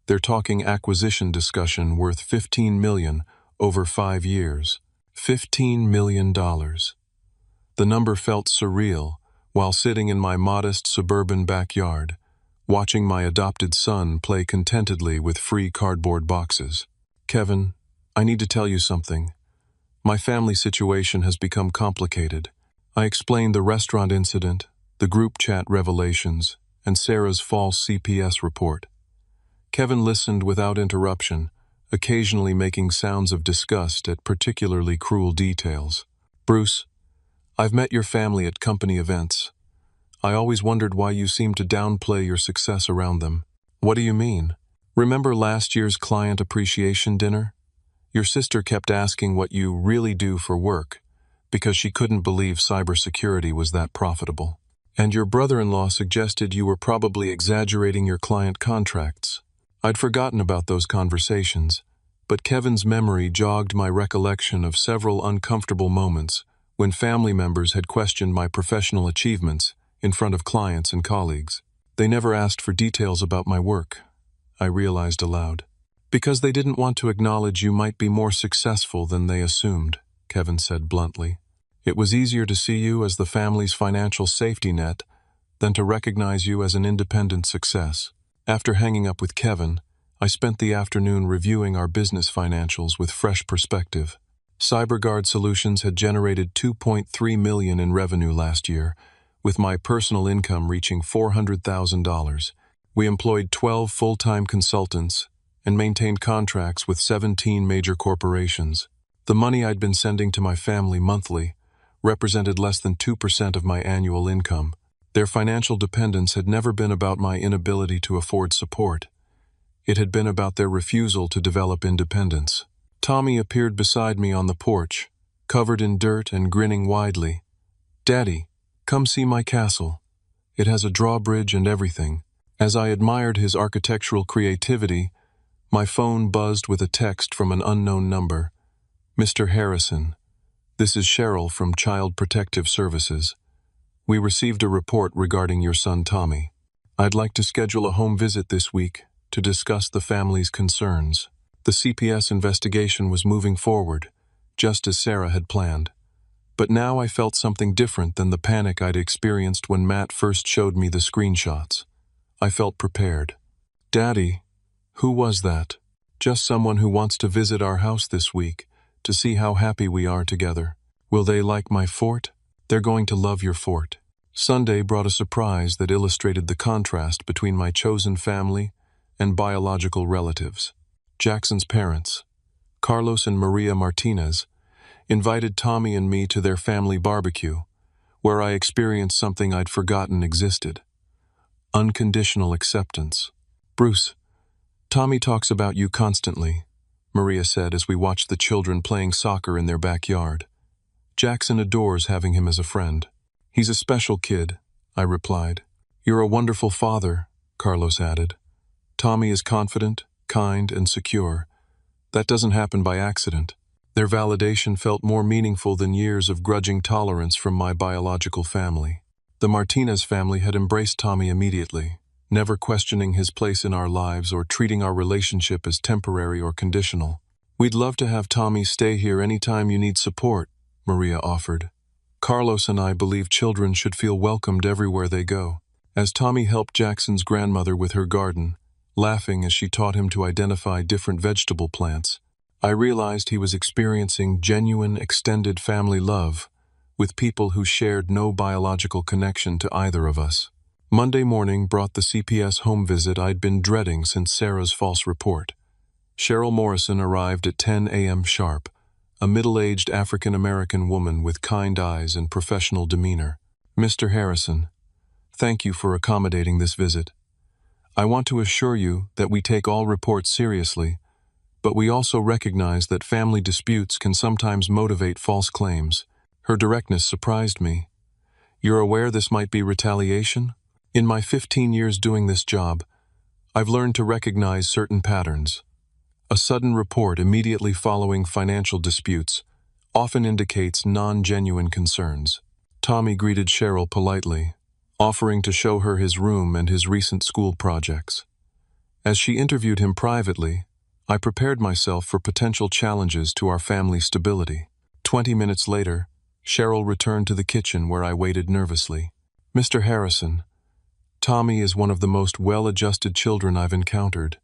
They're talking acquisition discussion worth $15 million over 5 years. $15 million. The number felt surreal while sitting in my modest suburban backyard, watching my adopted son play contentedly with free cardboard boxes. "Kevin, I need to tell you something. My family situation has become complicated." I explained the restaurant incident, the group chat revelations, and Sarah's false CPS report. Kevin listened without interruption, occasionally making sounds of disgust at particularly cruel details. "Bruce, I've met your family at company events. I always wondered why you seem to downplay your success around them." "What do you mean? Remember last year's client appreciation dinner? Your sister kept asking what you really do for work, because she couldn't believe cybersecurity was that profitable. And your brother-in-law suggested you were probably exaggerating your client contracts." I'd forgotten about those conversations, but Kevin's memory jogged my recollection of several uncomfortable moments when family members had questioned my professional achievements in front of clients and colleagues. "They never asked for details about my work," I realized aloud. "Because they didn't want to acknowledge you might be more successful than they assumed," Kevin said bluntly. "It was easier to see you as the family's financial safety net than to recognize you as an independent success." After hanging up with Kevin, I spent the afternoon reviewing our business financials with fresh perspective. CyberGuard Solutions had generated $2.3 million in revenue last year, with my personal income reaching $400,000. We employed 12 full-time consultants and maintained contracts with 17 major corporations. The money I'd been sending to my family monthly represented less than 2% of my annual income. Their financial dependence had never been about my inability to afford support. It had been about their refusal to develop independence. Tommy appeared beside me on the porch, covered in dirt and grinning widely. "Daddy, come see my castle. It has a drawbridge and everything." As I admired his architectural creativity, my phone buzzed with a text from an unknown number. "Mr. Harrison, this is Cheryl from Child Protective Services. We received a report regarding your son Tommy. I'd like to schedule a home visit this week to discuss the family's concerns." The CPS investigation was moving forward, just as Sarah had planned. But now I felt something different than the panic I'd experienced when Matt first showed me the screenshots. I felt prepared. "Daddy, who was that?" Just someone who wants to visit our house this week, to see how happy we are together. Will they like my fort? They're going to love your fort. Sunday brought a surprise that illustrated the contrast between my chosen family and biological relatives. Jackson's parents, Carlos and Maria Martinez, invited Tommy and me to their family barbecue, where I experienced something I'd forgotten existed. Unconditional acceptance. Bruce, Tommy talks about you constantly, Maria said as we watched the children playing soccer in their backyard. Jackson adores having him as a friend. He's a special kid, I replied. You're a wonderful father, Carlos added. Tommy is confident, kind, and secure. That doesn't happen by accident. Their validation felt more meaningful than years of grudging tolerance from my biological family. The Martinez family had embraced Tommy immediately, never questioning his place in our lives or treating our relationship as temporary or conditional. We'd love to have Tommy stay here anytime you need support, Maria offered. Carlos and I believe children should feel welcomed everywhere they go. As Tommy helped Jackson's grandmother with her garden, laughing as she taught him to identify different vegetable plants, I realized he was experiencing genuine extended family love with people who shared no biological connection to either of us. Monday morning brought the CPS home visit I'd been dreading since Sarah's false report. Cheryl Morrison arrived at 10 a.m. sharp, a middle-aged African-American woman with kind eyes and professional demeanor. Mr. Harrison, thank you for accommodating this visit. I want to assure you that we take all reports seriously, but we also recognize that family disputes can sometimes motivate false claims. Her directness surprised me. You're aware this might be retaliation? In my 15 years doing this job, I've learned to recognize certain patterns. A sudden report immediately following financial disputes often indicates non-genuine concerns. Tommy greeted Cheryl politely, offering to show her his room and his recent school projects. As she interviewed him privately, I prepared myself for potential challenges to our family stability. 20 minutes later, Cheryl returned to the kitchen where I waited nervously. Mr. Harrison, Tommy is one of the most well-adjusted children I've encountered.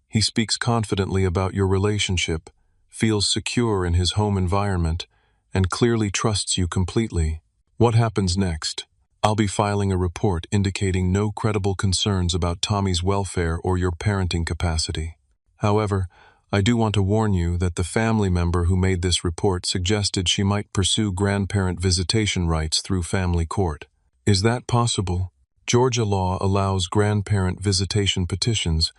He speaks confidently about your relationship, feels secure in his home environment, and clearly trusts you completely. What happens next? I'll be filing a report indicating no credible concerns about Tommy's welfare or your parenting capacity. However, I do want to warn you that the family member who made this report suggested she might pursue grandparent visitation rights through family court. Is that possible? Georgia law allows grandparent visitation petitions,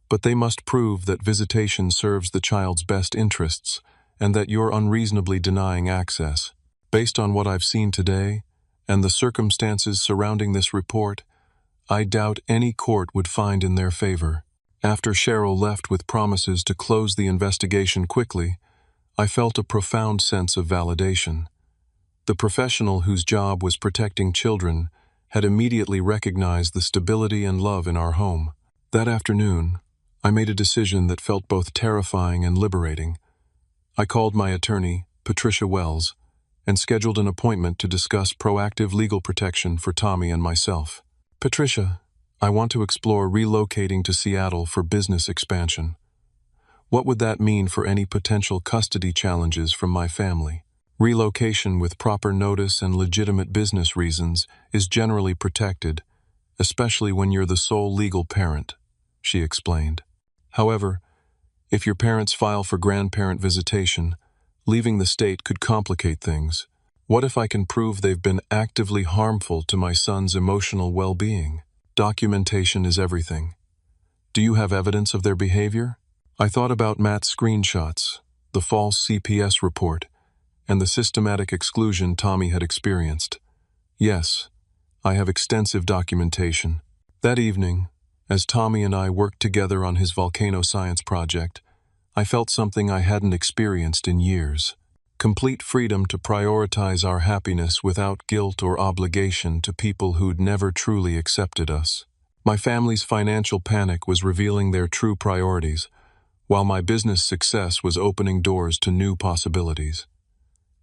but they must prove that visitation serves the child's best interests and that you're unreasonably denying access. Based on what I've seen today and the circumstances surrounding this report, I doubt any court would find in their favor. After Cheryl left with promises to close the investigation quickly, I felt a profound sense of validation. The professional whose job was protecting children had immediately recognized the stability and love in our home. That afternoon, I made a decision that felt both terrifying and liberating. I called my attorney, Patricia Wells, and scheduled an appointment to discuss proactive legal protection for Tommy and myself. Patricia, I want to explore relocating to Seattle for business expansion. What would that mean for any potential custody challenges from my family? Relocation with proper notice and legitimate business reasons is generally protected, especially when you're the sole legal parent, she explained. However, if your parents file for grandparent visitation, leaving the state could complicate things. What if I can prove they've been actively harmful to my son's emotional well-being? Documentation is everything. Do you have evidence of their behavior? I thought about Matt's screenshots, the false CPS report, and the systematic exclusion Tommy had experienced. Yes, I have extensive documentation. That evening, as Tommy and I worked together on his volcano science project, I felt something I hadn't experienced in years. Complete freedom to prioritize our happiness without guilt or obligation to people who'd never truly accepted us. My family's financial panic was revealing their true priorities, while my business success was opening doors to new possibilities.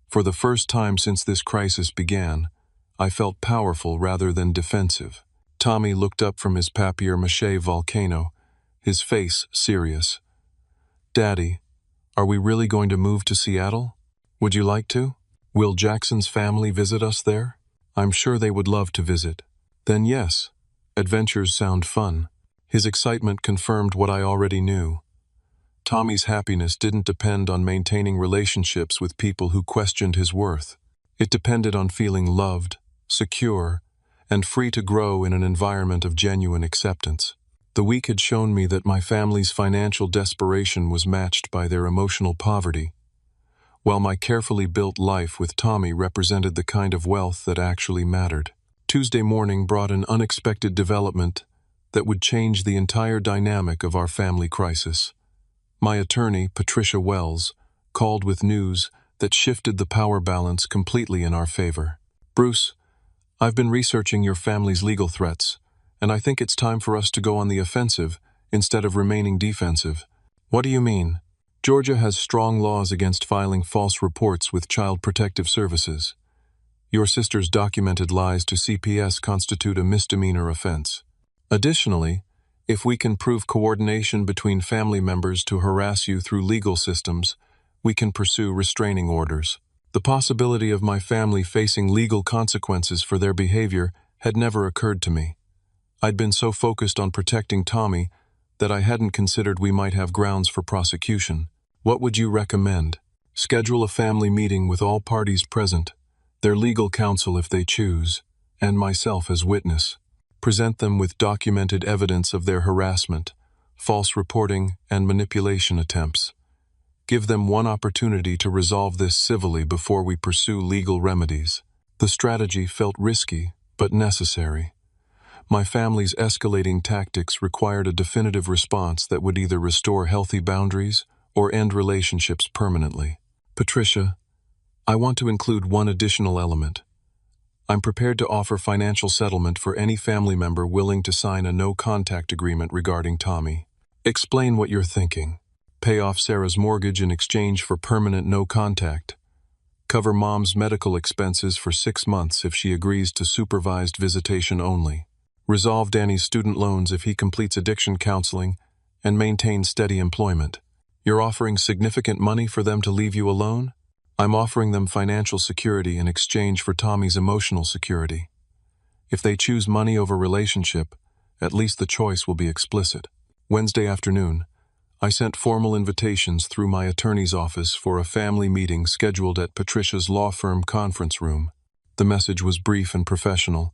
For the first time since this crisis began, I felt powerful rather than defensive. Tommy looked up from his papier-mâché volcano, his face serious. Daddy, are we really going to move to Seattle? Would you like to? Will Jackson's family visit us there? I'm sure they would love to visit. Then yes, adventures sound fun. His excitement confirmed what I already knew. Tommy's happiness didn't depend on maintaining relationships with people who questioned his worth. It depended on feeling loved, secure, and free to grow in an environment of genuine acceptance. The week had shown me that my family's financial desperation was matched by their emotional poverty, while my carefully built life with Tommy represented the kind of wealth that actually mattered. Tuesday morning brought an unexpected development that would change the entire dynamic of our family crisis. My attorney, Patricia Wells, called with news that shifted the power balance completely in our favor. Bruce, I've been researching your family's legal threats, and I think it's time for us to go on the offensive instead of remaining defensive. What do you mean? Georgia has strong laws against filing false reports with Child Protective Services. Your sister's documented lies to CPS constitute a misdemeanor offense. Additionally, if we can prove coordination between family members to harass you through legal systems, we can pursue restraining orders. The possibility of my family facing legal consequences for their behavior had never occurred to me. I'd been so focused on protecting Tommy that I hadn't considered we might have grounds for prosecution. What would you recommend? Schedule a family meeting with all parties present, their legal counsel if they choose, and myself as witness. Present them with documented evidence of their harassment, false reporting, and manipulation attempts. Give them one opportunity to resolve this civilly before we pursue legal remedies. The strategy felt risky, but necessary. My family's escalating tactics required a definitive response that would either restore healthy boundaries or end relationships permanently. Patricia, I want to include one additional element. I'm prepared to offer financial settlement for any family member willing to sign a no-contact agreement regarding Tommy. Explain what you're thinking. Pay off Sarah's mortgage in exchange for permanent no contact. Cover Mom's medical expenses for 6 months if she agrees to supervised visitation only. Resolve Danny's student loans if he completes addiction counseling and maintains steady employment. You're offering significant money for them to leave you alone? I'm offering them financial security in exchange for Tommy's emotional security. If they choose money over relationship, at least the choice will be explicit. Wednesday afternoon, I sent formal invitations through my attorney's office for a family meeting scheduled at Patricia's law firm conference room. The message was brief and professional.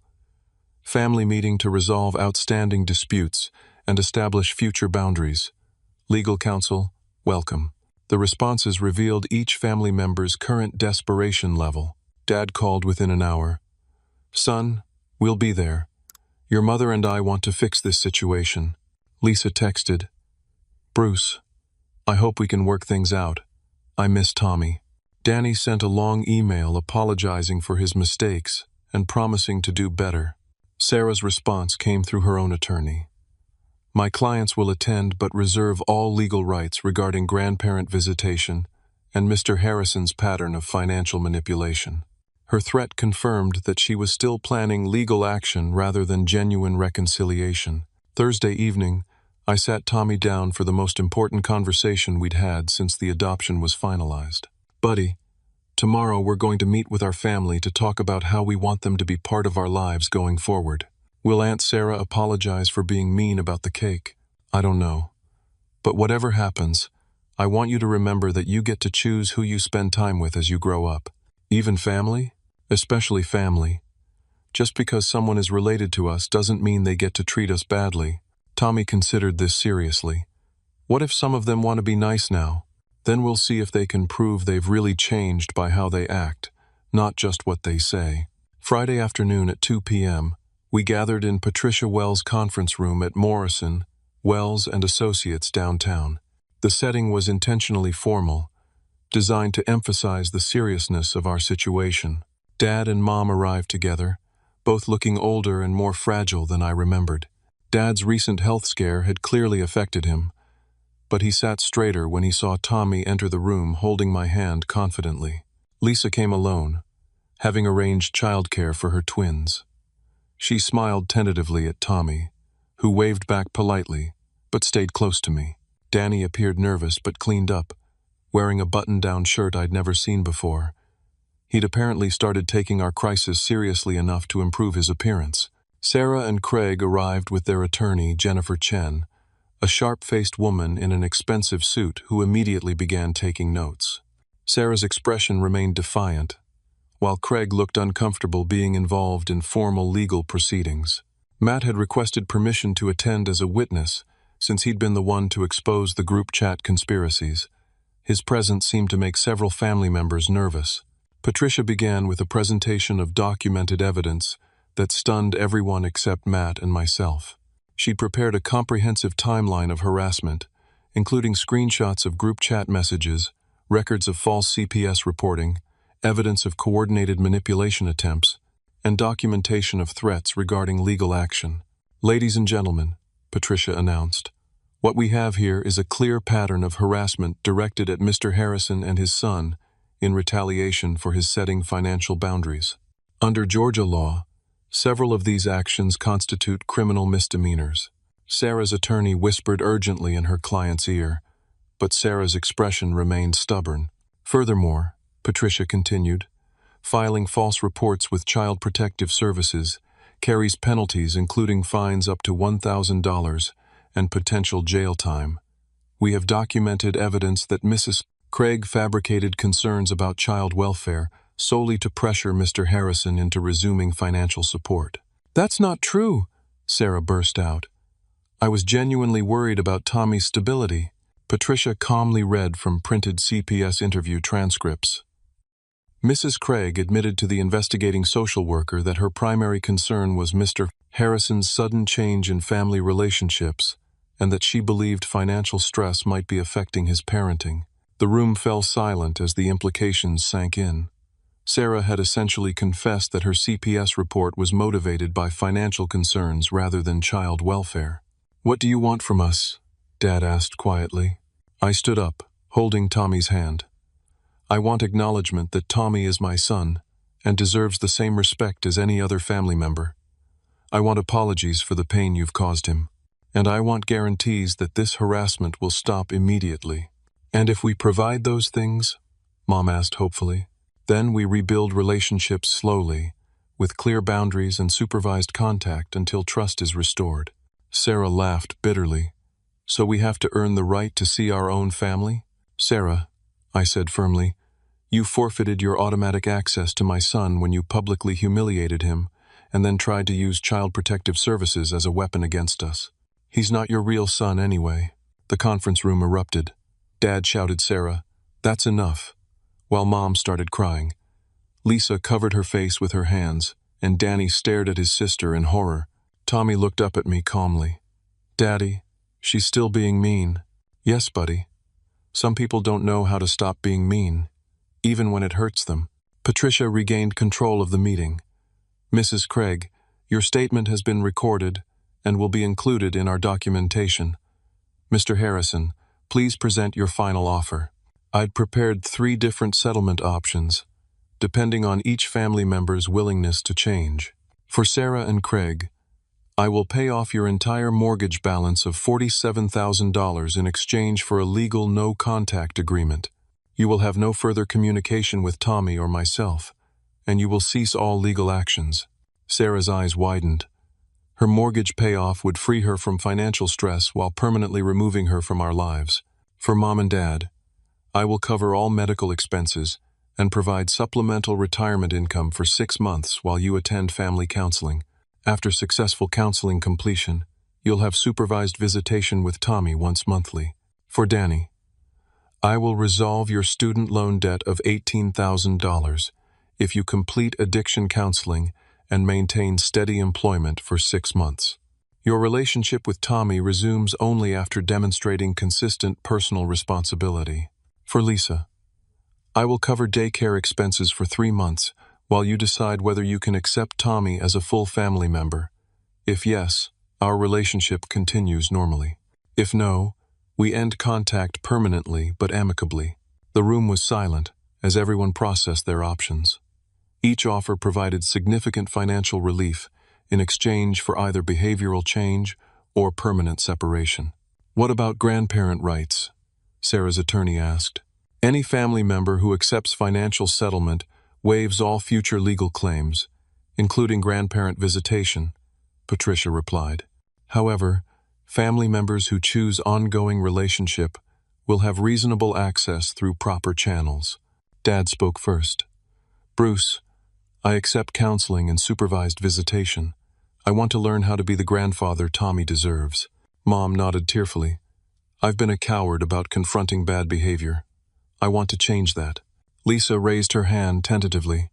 Family meeting to resolve outstanding disputes and establish future boundaries. Legal counsel, welcome. The responses revealed each family member's current desperation level. Dad called within an hour. Son, we'll be there. Your mother and I want to fix this situation. Lisa texted, Bruce, I hope we can work things out. I miss Tommy. Danny sent a long email apologizing for his mistakes and promising to do better. Sarah's response came through her own attorney. My clients will attend but reserve all legal rights regarding grandparent visitation and Mr. Harrison's pattern of financial manipulation. Her threat confirmed that she was still planning legal action rather than genuine reconciliation. Thursday evening, I sat Tommy down for the most important conversation we'd had since the adoption was finalized. Buddy, tomorrow we're going to meet with our family to talk about how we want them to be part of our lives going forward. Will Aunt Sarah apologize for being mean about the cake? I don't know. But whatever happens, I want you to remember that you get to choose who you spend time with as you grow up. Even family? Especially family. Just because someone is related to us doesn't mean they get to treat us badly. Tommy considered this seriously. What if some of them want to be nice now? Then we'll see if they can prove they've really changed by how they act, not just what they say. Friday afternoon at 2 p.m., we gathered in Patricia Wells' conference room at Morrison, Wells and Associates downtown. The setting was intentionally formal, designed to emphasize the seriousness of our situation. Dad and Mom arrived together, both looking older and more fragile than I remembered. Dad's recent health scare had clearly affected him, but he sat straighter when he saw Tommy enter the room holding my hand confidently. Lisa came alone, having arranged childcare for her twins. She smiled tentatively at Tommy, who waved back politely, but stayed close to me. Danny appeared nervous but cleaned up, wearing a button-down shirt I'd never seen before. He'd apparently started taking our crisis seriously enough to improve his appearance. Sarah and Craig arrived with their attorney, Jennifer Chen, a sharp-faced woman in an expensive suit who immediately began taking notes. Sarah's expression remained defiant, while Craig looked uncomfortable being involved in formal legal proceedings. Matt had requested permission to attend as a witness, since he'd been the one to expose the group chat conspiracies. His presence seemed to make several family members nervous. Patricia began with a presentation of documented evidence that stunned everyone except Matt and myself. She'd prepared a comprehensive timeline of harassment, including screenshots of group chat messages, records of false CPS reporting, evidence of coordinated manipulation attempts, and documentation of threats regarding legal action. "Ladies and gentlemen," Patricia announced, "what we have here is a clear pattern of harassment directed at Mr. Harrison and his son in retaliation for his setting financial boundaries. Under Georgia law, several of these actions constitute criminal misdemeanors." Sarah's attorney whispered urgently in her client's ear, but Sarah's expression remained stubborn. "Furthermore," Patricia continued, "filing false reports with Child Protective Services carries penalties including fines up to $1,000 and potential jail time. We have documented evidence that Mrs. Craig fabricated concerns about child welfare solely to pressure Mr. Harrison into resuming financial support." "That's not true," Sarah burst out. "I was genuinely worried about Tommy's stability." Patricia calmly read from printed CPS interview transcripts. Mrs. Craig admitted to the investigating social worker that her primary concern was Mr. Harrison's sudden change in family relationships and that she believed financial stress might be affecting his parenting. The room fell silent as the implications sank in. Sarah had essentially confessed that her CPS report was motivated by financial concerns rather than child welfare. "What do you want from us?" Dad asked quietly. I stood up, holding Tommy's hand. "I want acknowledgement that Tommy is my son and deserves the same respect as any other family member. I want apologies for the pain you've caused him. And I want guarantees that this harassment will stop immediately." "And if we provide those things?" Mom asked hopefully. "Then we rebuild relationships slowly, with clear boundaries and supervised contact until trust is restored." Sarah laughed bitterly. "So we have to earn the right to see our own family?" "Sarah," I said firmly, "you forfeited your automatic access to my son when you publicly humiliated him and then tried to use Child Protective Services as a weapon against us. He's not your real son anyway." The conference room erupted. Dad shouted Sarah, "That's enough," while Mom started crying. Lisa covered her face with her hands, and Danny stared at his sister in horror. Tommy looked up at me calmly. "Daddy, she's still being mean." "Yes, buddy. Some people don't know how to stop being mean, even when it hurts them." Patricia regained control of the meeting. "Mrs. Craig, your statement has been recorded and will be included in our documentation. Mr. Harrison, please present your final offer." I'd prepared 3 different settlement options, depending on each family member's willingness to change. For Sarah and Craig, I will pay off your entire mortgage balance of $47,000 in exchange for a legal no-contact agreement. You will have no further communication with Tommy or myself, and you will cease all legal actions. Sarah's eyes widened. Her mortgage payoff would free her from financial stress while permanently removing her from our lives. For Mom and Dad, I will cover all medical expenses and provide supplemental retirement income for 6 months while you attend family counseling. After successful counseling completion, you'll have supervised visitation with Tommy once monthly. For Danny, I will resolve your student loan debt of $18,000 if you complete addiction counseling and maintain steady employment for 6 months. Your relationship with Tommy resumes only after demonstrating consistent personal responsibility. For Lisa, I will cover daycare expenses for 3 months while you decide whether you can accept Tommy as a full family member. If yes, our relationship continues normally. If no, we end contact permanently but amicably. The room was silent as everyone processed their options. Each offer provided significant financial relief in exchange for either behavioral change or permanent separation. What about grandparent rights? Sarah's attorney asked. Any family member who accepts financial settlement waives all future legal claims, including grandparent visitation, Patricia replied. However, family members who choose ongoing relationship will have reasonable access through proper channels. Dad spoke first. Bruce, I accept counseling and supervised visitation. I want to learn how to be the grandfather Tommy deserves. Mom nodded tearfully. I've been a coward about confronting bad behavior. I want to change that. Lisa raised her hand tentatively.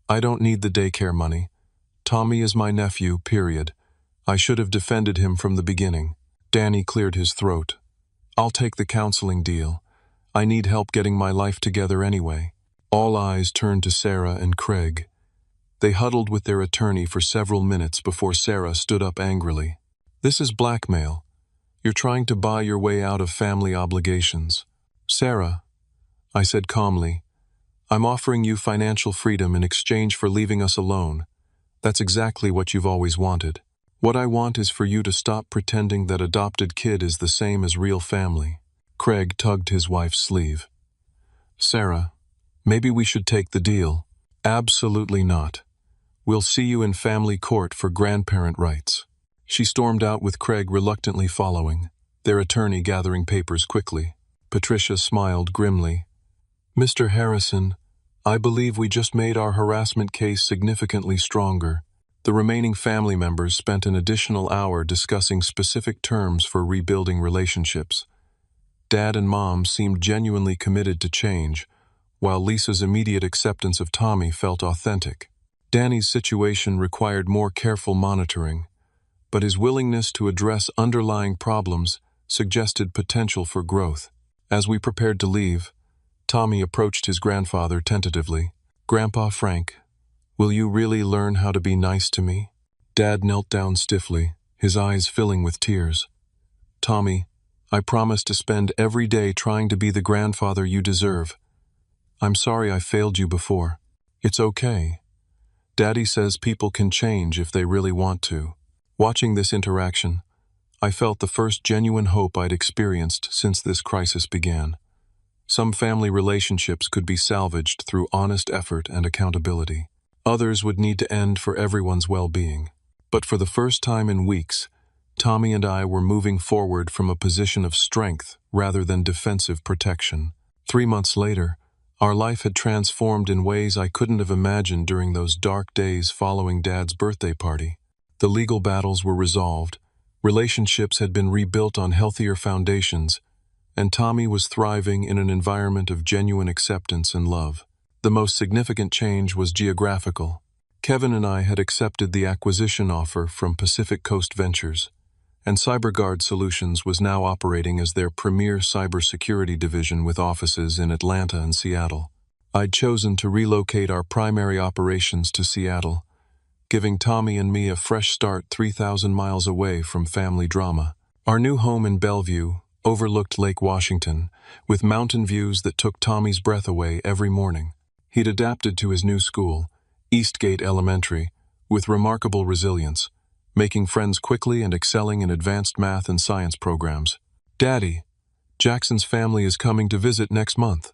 I don't need the daycare money. Tommy is my nephew, period. I should have defended him from the beginning. Danny cleared his throat. I'll take the counseling deal. I need help getting my life together anyway. All eyes turned to Sarah and Craig. They huddled with their attorney for several minutes before Sarah stood up angrily. This is blackmail. You're trying to buy your way out of family obligations. Sarah, I said calmly, I'm offering you financial freedom in exchange for leaving us alone. That's exactly what you've always wanted. What I want is for you to stop pretending that adopted kid is the same as real family. Craig tugged his wife's sleeve. Sarah, maybe we should take the deal. Absolutely not. We'll see you in family court for grandparent rights. She stormed out with Craig reluctantly following, their attorney gathering papers quickly. Patricia smiled grimly. Mr. Harrison, I believe we just made our harassment case significantly stronger. The remaining family members spent an additional hour discussing specific terms for rebuilding relationships. Dad and Mom seemed genuinely committed to change, while Lisa's immediate acceptance of Tommy felt authentic. Danny's situation required more careful monitoring, but his willingness to address underlying problems suggested potential for growth. As we prepared to leave, Tommy approached his grandfather tentatively. Grandpa Frank, will you really learn how to be nice to me? Dad knelt down stiffly, his eyes filling with tears. Tommy, I promise to spend every day trying to be the grandfather you deserve. I'm sorry I failed you before. It's okay. Daddy says people can change if they really want to. Watching this interaction, I felt the first genuine hope I'd experienced since this crisis began. Some family relationships could be salvaged through honest effort and accountability. Others would need to end for everyone's well-being. But for the first time in weeks, Tommy and I were moving forward from a position of strength rather than defensive protection. 3 months later, our life had transformed in ways I couldn't have imagined during those dark days following Dad's birthday party. The legal battles were resolved, relationships had been rebuilt on healthier foundations, and Tommy was thriving in an environment of genuine acceptance and love. The most significant change was geographical. Kevin and I had accepted the acquisition offer from Pacific Coast Ventures, and CyberGuard Solutions was now operating as their premier cybersecurity division with offices in Atlanta and Seattle. I'd chosen to relocate our primary operations to Seattle, giving Tommy and me a fresh start 3,000 miles away from family drama. Our new home in Bellevue overlooked Lake Washington, with mountain views that took Tommy's breath away every morning. He'd adapted to his new school, Eastgate Elementary, with remarkable resilience, making friends quickly and excelling in advanced math and science programs. Daddy, Jackson's family is coming to visit next month,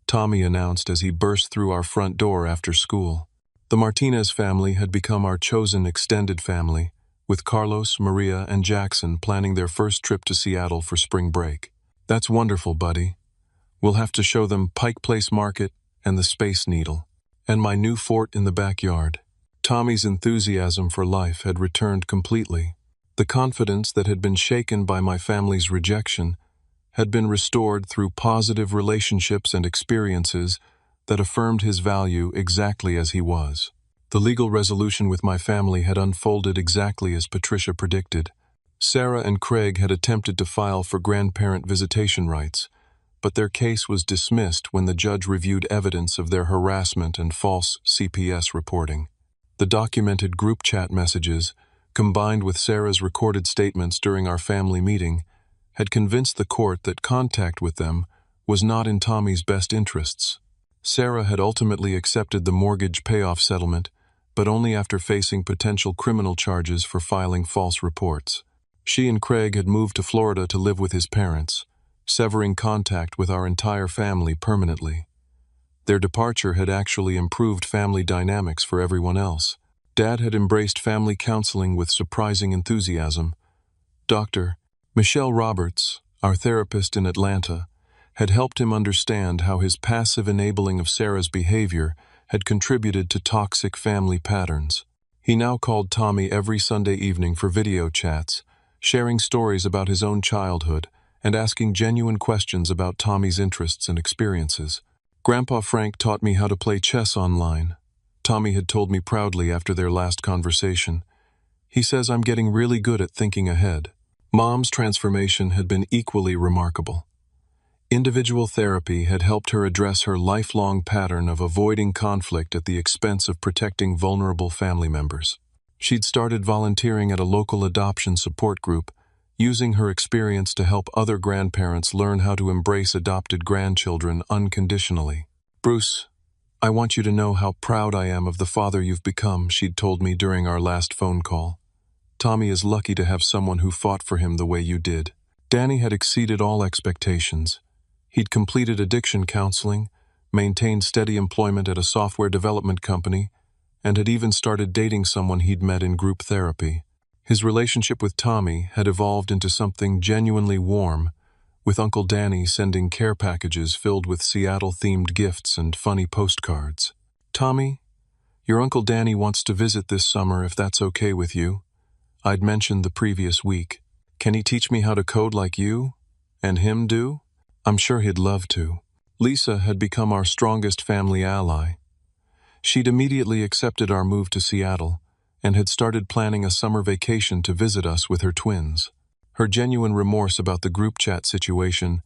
Tommy announced as he burst through our front door after school. The Martinez family had become our chosen extended family, with Carlos, Maria, and Jackson planning their first trip to Seattle for spring break. That's wonderful, buddy. We'll have to show them Pike Place Market and the Space Needle, and my new fort in the backyard. Tommy's enthusiasm for life had returned completely. The confidence that had been shaken by my family's rejection had been restored through positive relationships and experiences that affirmed his value exactly as he was. The legal resolution with my family had unfolded exactly as Patricia predicted. Sarah and Craig had attempted to file for grandparent visitation rights, but their case was dismissed when the judge reviewed evidence of their harassment and false CPS reporting. The documented group chat messages, combined with Sarah's recorded statements during our family meeting, had convinced the court that contact with them was not in Tommy's best interests. Sarah had ultimately accepted the mortgage payoff settlement, but only after facing potential criminal charges for filing false reports. She and Craig had moved to Florida to live with his parents, severing contact with our entire family permanently. Their departure had actually improved family dynamics for everyone else. Dad had embraced family counseling with surprising enthusiasm. Dr. Michelle Roberts, our therapist in Atlanta, had helped him understand how his passive enabling of Sarah's behavior had contributed to toxic family patterns. He now called Tommy every Sunday evening for video chats, sharing stories about his own childhood and asking genuine questions about Tommy's interests and experiences. Grandpa Frank taught me how to play chess online, Tommy had told me proudly after their last conversation. He says I'm getting really good at thinking ahead. Mom's transformation had been equally remarkable. Individual therapy had helped her address her lifelong pattern of avoiding conflict at the expense of protecting vulnerable family members. She'd started volunteering at a local adoption support group, using her experience to help other grandparents learn how to embrace adopted grandchildren unconditionally. "Bruce, I want you to know how proud I am of the father you've become," she'd told me during our last phone call. "Tommy is lucky to have someone who fought for him the way you did." Danny had exceeded all expectations. He'd completed addiction counseling, maintained steady employment at a software development company, and had even started dating someone he'd met in group therapy. His relationship with Tommy had evolved into something genuinely warm, with Uncle Danny sending care packages filled with Seattle-themed gifts and funny postcards. "Tommy, your Uncle Danny wants to visit this summer if that's okay with you," I'd mentioned the previous week. "Can he teach me how to code like you and him do? I'm sure he'd love to." Lisa had become our strongest family ally. She'd immediately accepted our move to Seattle and had started planning a summer vacation to visit us with her twins. Her genuine remorse about the group chat situation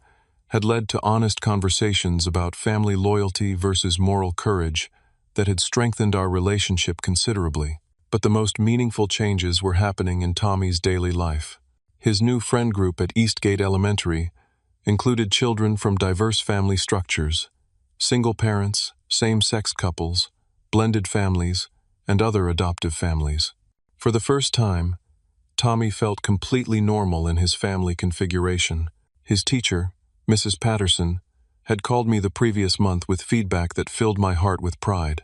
had led to honest conversations about family loyalty versus moral courage that had strengthened our relationship considerably. But the most meaningful changes were happening in Tommy's daily life. His new friend group at Eastgate Elementary included children from diverse family structures, single parents, same-sex couples, blended families, and other adoptive families. For the first time, Tommy felt completely normal in his family configuration. His teacher, Mrs. Patterson, had called me the previous month with feedback that filled my heart with pride.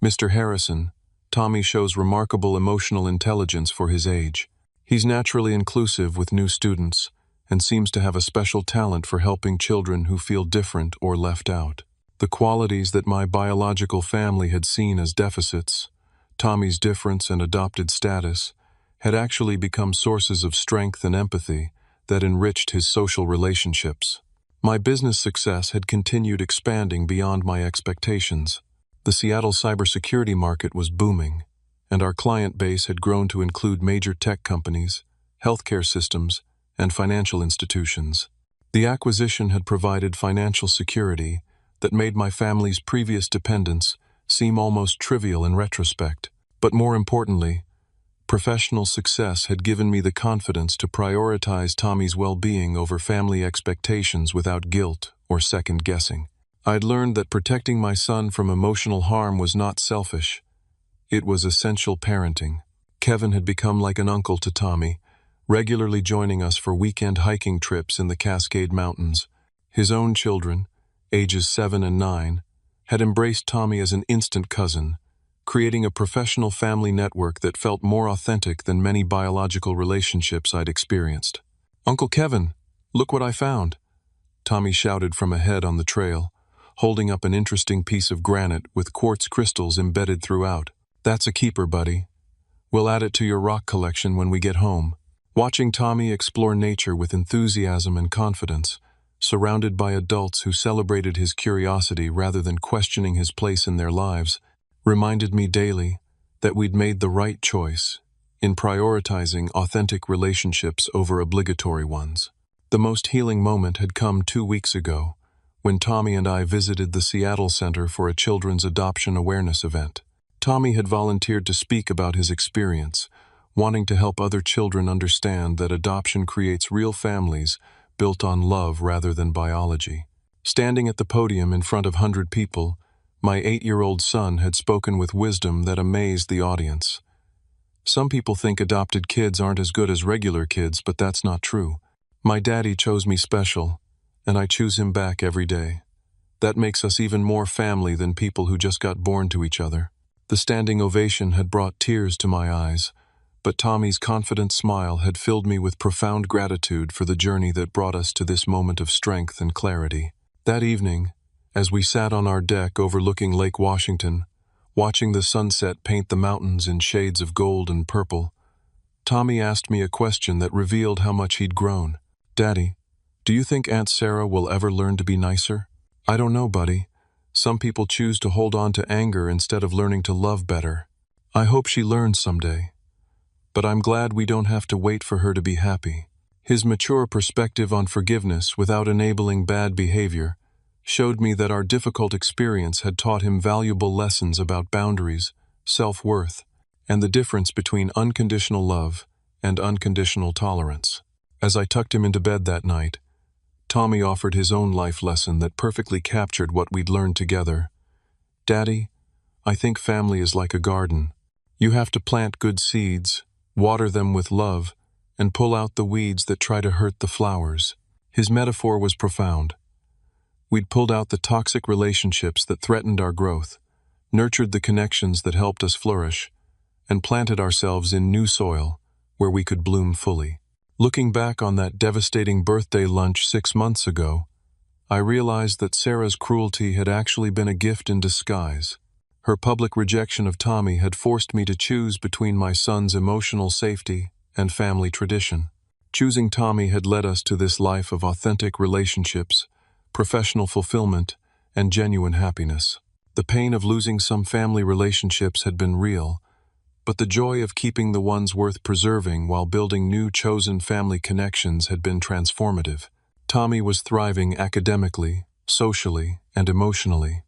"Mr. Harrison, Tommy shows remarkable emotional intelligence for his age. He's naturally inclusive with new students and seems to have a special talent for helping children who feel different or left out." The qualities that my biological family had seen as deficits, Tommy's difference and adopted status, had actually become sources of strength and empathy that enriched his social relationships. My business success had continued expanding beyond my expectations. The Seattle cybersecurity market was booming, and our client base had grown to include major tech companies, healthcare systems, and financial institutions. The acquisition had provided financial security that made my family's previous dependence seem almost trivial in retrospect. But more importantly, professional success had given me the confidence to prioritize Tommy's well-being over family expectations without guilt or second-guessing. I'd learned that protecting my son from emotional harm was not selfish. It was essential parenting. Kevin had become like an uncle to Tommy, regularly joining us for weekend hiking trips in the Cascade Mountains. His own children, ages 7 and 9, had embraced Tommy as an instant cousin, creating a professional family network that felt more authentic than many biological relationships I'd experienced. "Uncle Kevin, look what I found," Tommy shouted from ahead on the trail, holding up an interesting piece of granite with quartz crystals embedded throughout. "That's a keeper, buddy. We'll add it to your rock collection when we get home." Watching Tommy explore nature with enthusiasm and confidence, surrounded by adults who celebrated his curiosity rather than questioning his place in their lives, reminded me daily that we'd made the right choice in prioritizing authentic relationships over obligatory ones. The most healing moment had come 2 weeks ago, when Tommy and I visited the Seattle Center for a children's adoption awareness event. Tommy had volunteered to speak about his experience, wanting to help other children understand that adoption creates real families built on love rather than biology. Standing at the podium in front of 100 people, my 8-year-old son had spoken with wisdom that amazed the audience. Some people think adopted kids aren't as good as regular kids, but that's not true. My daddy chose me special, and I choose him back every day. That makes us even more family than people who just got born to each other. The standing ovation had brought tears to my eyes, but Tommy's confident smile had filled me with profound gratitude for the journey that brought us to this moment of strength and clarity. That evening, as we sat on our deck overlooking Lake Washington, watching the sunset paint the mountains in shades of gold and purple, Tommy asked me a question that revealed how much he'd grown. "Daddy, do you think Aunt Sarah will ever learn to be nicer?" "I don't know, buddy. Some people choose to hold on to anger instead of learning to love better. I hope she learns someday. But I'm glad we don't have to wait for her to be happy." His mature perspective on forgiveness without enabling bad behavior showed me that our difficult experience had taught him valuable lessons about boundaries, self-worth, and the difference between unconditional love and unconditional tolerance. As I tucked him into bed that night, Tommy offered his own life lesson that perfectly captured what we'd learned together. "Daddy, I think family is like a garden. You have to plant good seeds, water them with love, and pull out the weeds that try to hurt the flowers." His metaphor was profound. We'd pulled out the toxic relationships that threatened our growth, nurtured the connections that helped us flourish, and planted ourselves in new soil where we could bloom fully. Looking back on that devastating birthday lunch 6 months ago, I realized that Sarah's cruelty had actually been a gift in disguise. Her public rejection of Tommy had forced me to choose between my son's emotional safety and family tradition. Choosing Tommy had led us to this life of authentic relationships, professional fulfillment, and genuine happiness. The pain of losing some family relationships had been real, but the joy of keeping the ones worth preserving while building new chosen family connections had been transformative. Tommy was thriving academically, socially, and emotionally.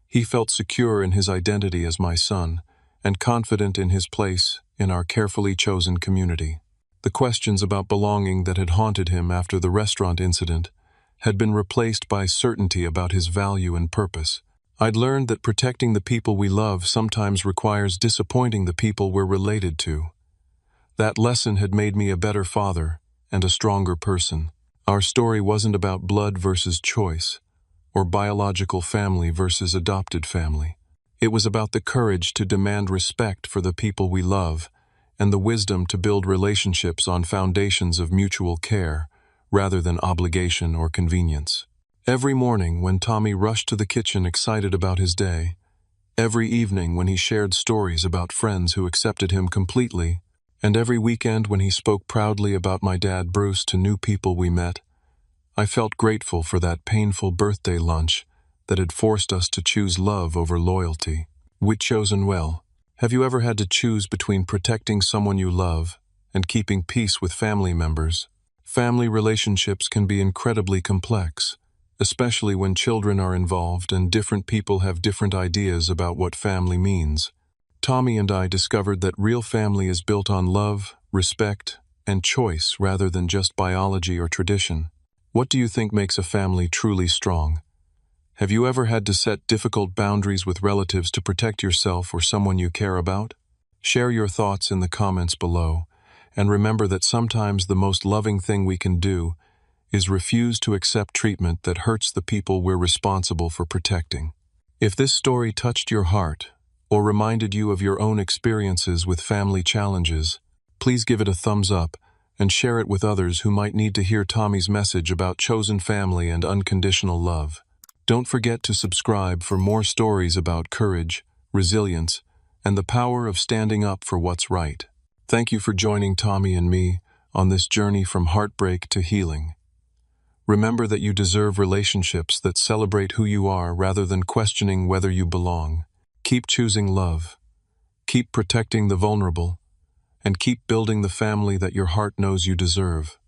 He felt secure in his identity as my son, and confident in his place in our carefully chosen community. The questions about belonging that had haunted him after the restaurant incident had been replaced by certainty about his value and purpose. I'd learned that protecting the people we love sometimes requires disappointing the people we're related to. That lesson had made me a better father and a stronger person. Our story wasn't about blood versus choice, or biological family versus adopted family. It was about the courage to demand respect for the people we love and the wisdom to build relationships on foundations of mutual care rather than obligation or convenience. Every morning when Tommy rushed to the kitchen excited about his day, every evening when he shared stories about friends who accepted him completely, and every weekend when he spoke proudly about my dad Bruce to new people we met, I felt grateful for that painful birthday lunch that had forced us to choose love over loyalty. We'd chosen well. Have you ever had to choose between protecting someone you love and keeping peace with family members? Family relationships can be incredibly complex, especially when children are involved and different people have different ideas about what family means. Tommy and I discovered that real family is built on love, respect, and choice rather than just biology or tradition. What do you think makes a family truly strong? Have you ever had to set difficult boundaries with relatives to protect yourself or someone you care about? Share your thoughts in the comments below, and remember that sometimes the most loving thing we can do is refuse to accept treatment that hurts the people we're responsible for protecting. If this story touched your heart, or reminded you of your own experiences with family challenges, please give it a thumbs up and share it with others who might need to hear Tommy's message about chosen family and unconditional love. Don't forget to subscribe for more stories about courage, resilience, and the power of standing up for what's right. Thank you for joining Tommy and me on this journey from heartbreak to healing. Remember that you deserve relationships that celebrate who you are rather than questioning whether you belong. Keep choosing love, keep protecting the vulnerable, and keep building the family that your heart knows you deserve.